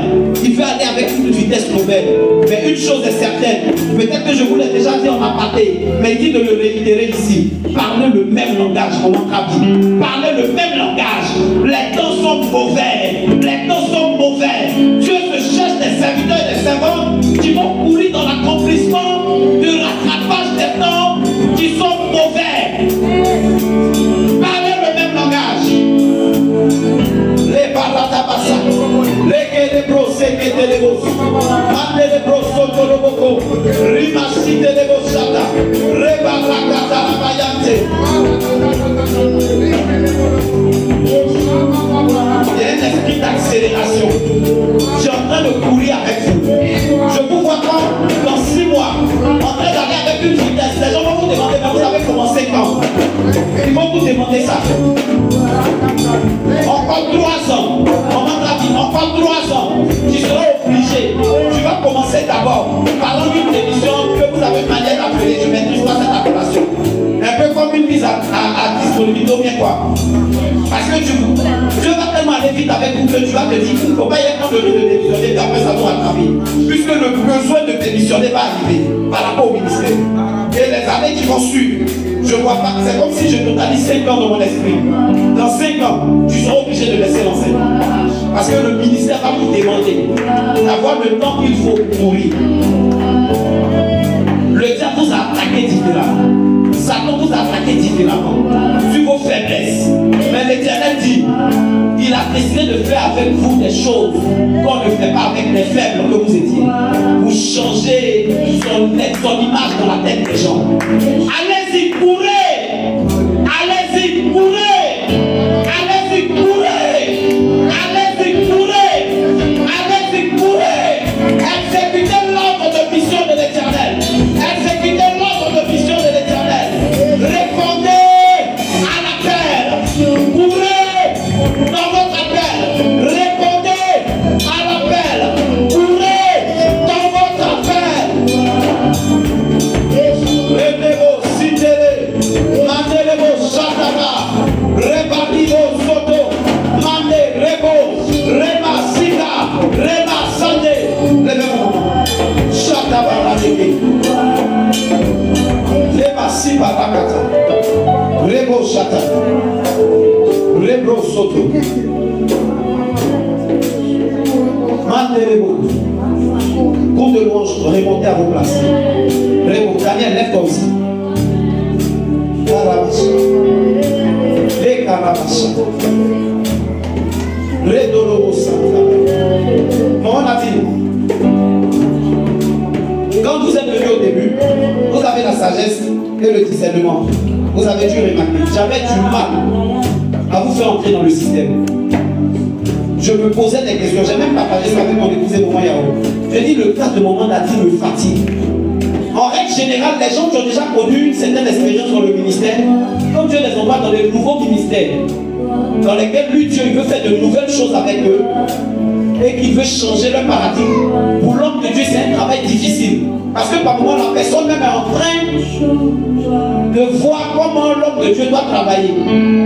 Il veut aller avec une vitesse nouvelle. Mais une chose est certaine, peut-être que je vous l'ai déjà dit en aparté, mais il dit de le réitérer ici. Parlez le même langage, mon ami. Parlez le même langage. Les temps sont mauvais. Les temps sont mauvais. Dieu se cherche des serviteurs et des servantes qui vont courir dans l'accomplissement du rattrapage des temps qui sont mauvais. Parlez le même langage. Les baratabasa, les procès qui étaient les bosses, les procès de l'oboko, rimasi de l'eboshata, rebarakata la bayante. Il y a un esprit d'accélération. Je suis en train de courir avec vous. Je vous vois dans 6 mois, en train d'aller avec une vitesse. Les gens vont vous demander, mais vous avez commencé quand? Ils vont vous demander ça. Encore 3 ans. Comment la vie? Encore 3 ans. Tu seras obligé. Tu vas commencer d'abord par une démission que vous avez une manière d'appeler. Je ne maîtrise pas cette appellation. Un peu comme une mise à disponibilité ou bien quoi. Parce que Dieu va tellement aller vite avec vous que tu vas te dire qu'il ne faut pas y être de démissionner, puis après ça doit attraper. Puisque le besoin de démissionner va arriver par rapport au ministère. Et les années qui vont suivre, je ne vois pas. C'est comme si je totalise 5 ans dans mon esprit. Dans 5 ans, tu seras obligé de laisser l'enseignement. Parce que le ministère va vous demander d'avoir le temps qu'il faut pour mourir. Le diable vous a attaqué différemment. Satan vous a attaqué différemment sur vos faiblesses. Mais l'Éternel dit, il a décidé de faire avec vous des choses qu'on ne fait pas avec les faibles que vous étiez. Vous changez son image dans la tête des gens. Allez-y, courez! Allez-y, courez! Allez-y, courez! Allez-y, courez! Allez-y, courez! Exécutez l'ordre de mission de l'Éternel. Exécutez l'ordre de mission de l'Éternel. Répondez à l'appel. Courez dans votre appel. Répondez à l'appel. Courez dans votre appel. Répondez-vous, citez-les. Mandez-les-vous, chataba. Répandez-vous, soto. Mandez, rebo, rema, sida, rema, sandé. Levez-vous. Chataba, radégué. Rema, si, barakata. Rebo, chata. Rebo, soto. Mandez-les-vous. Coup de louange, remontez à vos places. Rebo, Daniel, lève-toi aussi. Carabas. Les carabas. Redolosa. Mon Nathalie, quand vous êtes venu au début, vous avez la sagesse et le discernement. Vous avez dû remarquer. J'avais du mal à vous faire entrer dans le système. Je me posais des questions. J'ai même partagé ça avec mon épouse Maman Yao. Je dis le cas de Maman Nathalie me fatigue. En règle générale, les gens qui ont déjà connu une certaine expérience dans le ministère, comme Dieu les envoie dans les nouveaux ministères, dans lesquels lui, Dieu, il veut faire de nouvelles choses avec eux, et qu'il veut changer leur paradigme. Pour l'homme de Dieu, c'est un travail difficile. Parce que par moment, la personne même est en train de voir comment l'homme de Dieu doit travailler.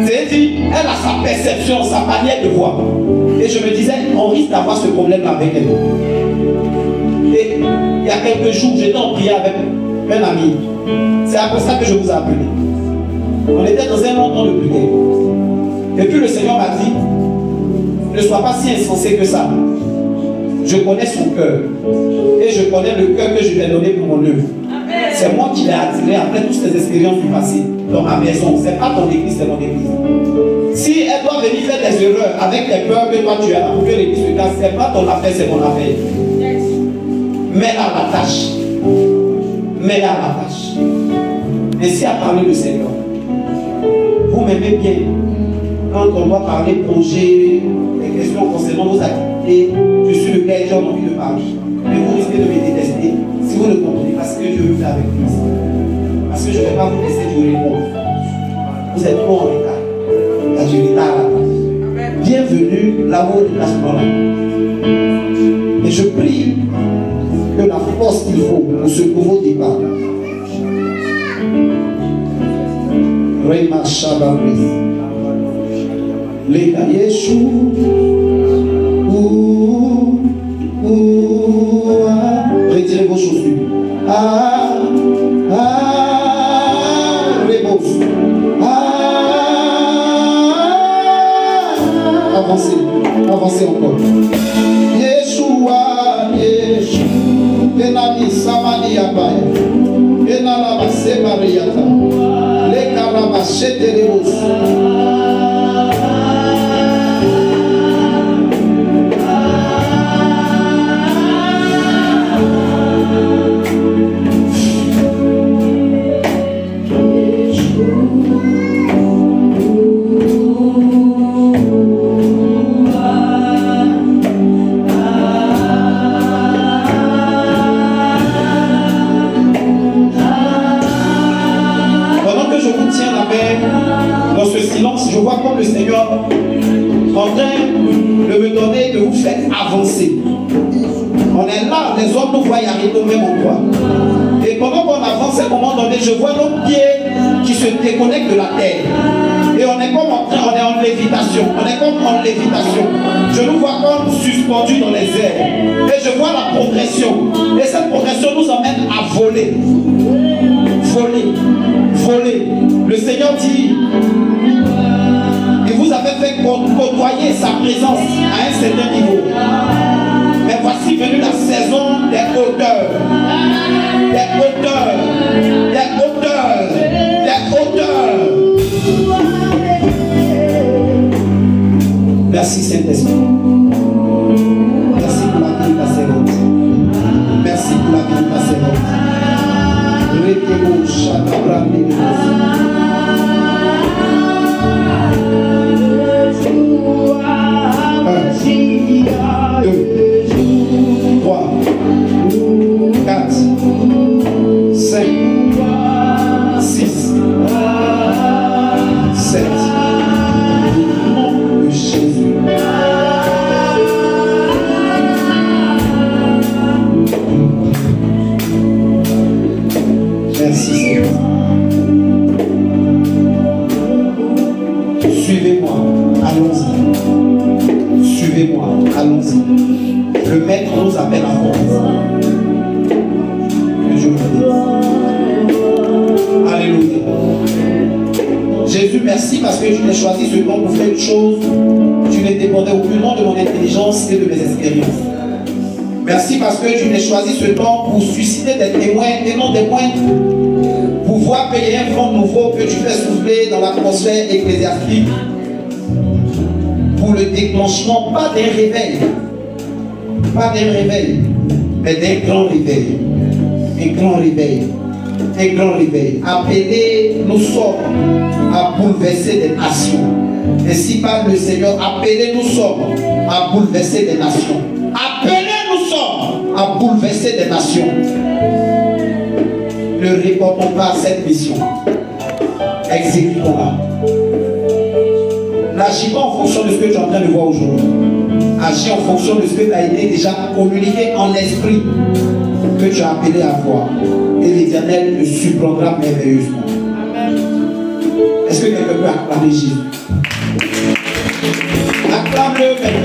C'est-à-dire, elle a sa perception, sa manière de voir. Et je me disais, on risque d'avoir ce problème avec elle. Et il y a quelques jours, j'étais en prière avec un ami. C'est après ça que je vous ai appelé. On était dans un moment de prière. Et puis le Seigneur m'a dit, ne sois pas si insensé que ça. Je connais son cœur. Et je connais le cœur que je lui ai donné pour mon œuvre. C'est moi qui l'ai attiré après toutes ces expériences du passé dans ma maison. Ce n'est pas ton église, c'est mon église. Si elle doit venir faire des erreurs avec les peurs que toi tu as pour que l'église se casse, ce n'est pas ton affaire, c'est mon affaire. Mets-la à la tâche. Mets-la à la tâche. Ainsi a parlé le Seigneur. Vous m'aimez bien. Quand on doit parler projet, des questions concernant vos activités, et sur lequel j'ai envie de parler. Mais vous risquez de me détester si vous ne comprenez pas ce que Dieu veut faire avec vous. Parce que je ne vais pas vous laisser durer longtemps. Vous êtes trop en retard. Il y a du retard là-bas. Bienvenue là-haut de placement là. Et je prie que la force qu'il faut pour ce nouveau départ. Rema Shababris. Les Yeshua. Retirez vos chaussures. Rebos. Avancez, avancez encore. Yeshua, Yeshua, Benani Samani Abaya, Benala Sebariata, Le Karabachete Rebos. Dans ce silence, je vois comme le Seigneur en train de me donner, de vous faire avancer. On est là, les hommes nous voient y arriver au même endroit. Et pendant qu'on avance, à un moment donné, je vois nos pieds qui se déconnectent de la terre. Et on est comme en train, on est en lévitation. On est comme en lévitation. Je nous vois comme suspendus dans les airs. Et je vois la progression. Et cette progression nous emmène à voler. Voler. Voler. Le Seigneur dit, il vous avait fait côtoyer sa présence à un certain niveau. Mais voici venue la saison des hauteurs. Des hauteurs. Des hauteurs. Des hauteurs. Merci Saint-Esprit. Merci pour la vie de ta servante. Merci pour la vie de ta servante. Rekebo Shatabrande. Suivez-moi, allons-y. Suivez-moi, allons-y. Le maître nous appelle à force. Que Dieu vous bénisse. Alléluia. Jésus, merci parce que tu n'as choisi ce temps pour faire une chose. Tu ne dépendais aucunement de mon intelligence et de mes expériences. Merci parce que tu n'as choisi ce temps pour susciter des témoins et non des moindres. Pouvoir payer un vent nouveau que tu fais souffler dans l'atmosphère ecclésiastique pour le déclenchement, pas d'un réveil, mais d'un grand réveil. Un grand réveil. Un grand réveil. Appelés, nous sommes à bouleverser des nations. Ainsi parle le Seigneur, appelés, nous sommes à bouleverser des nations. Appelés, nous sommes à bouleverser des nations. Ne répondons pas à cette mission. Exécutons-la. N'agis pas en fonction de ce que tu es en train de voir aujourd'hui. Agis en fonction de ce que tu as été déjà communiqué en esprit que tu as appelé à voir. Et l'Éternel te surprendra merveilleusement. Est-ce que quelqu'un peut acclamer Jésus? Acclame-le, fais-le.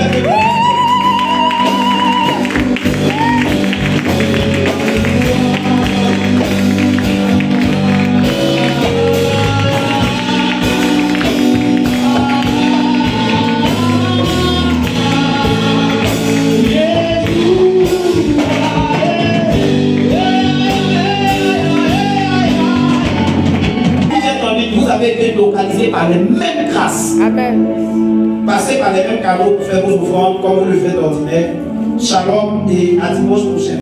Été localisé par les mêmes grâces. Amen. Passez par les mêmes canaux pour faire vos offrandes comme vous le faites d'ordinaire. Shalom et à dimanche prochain.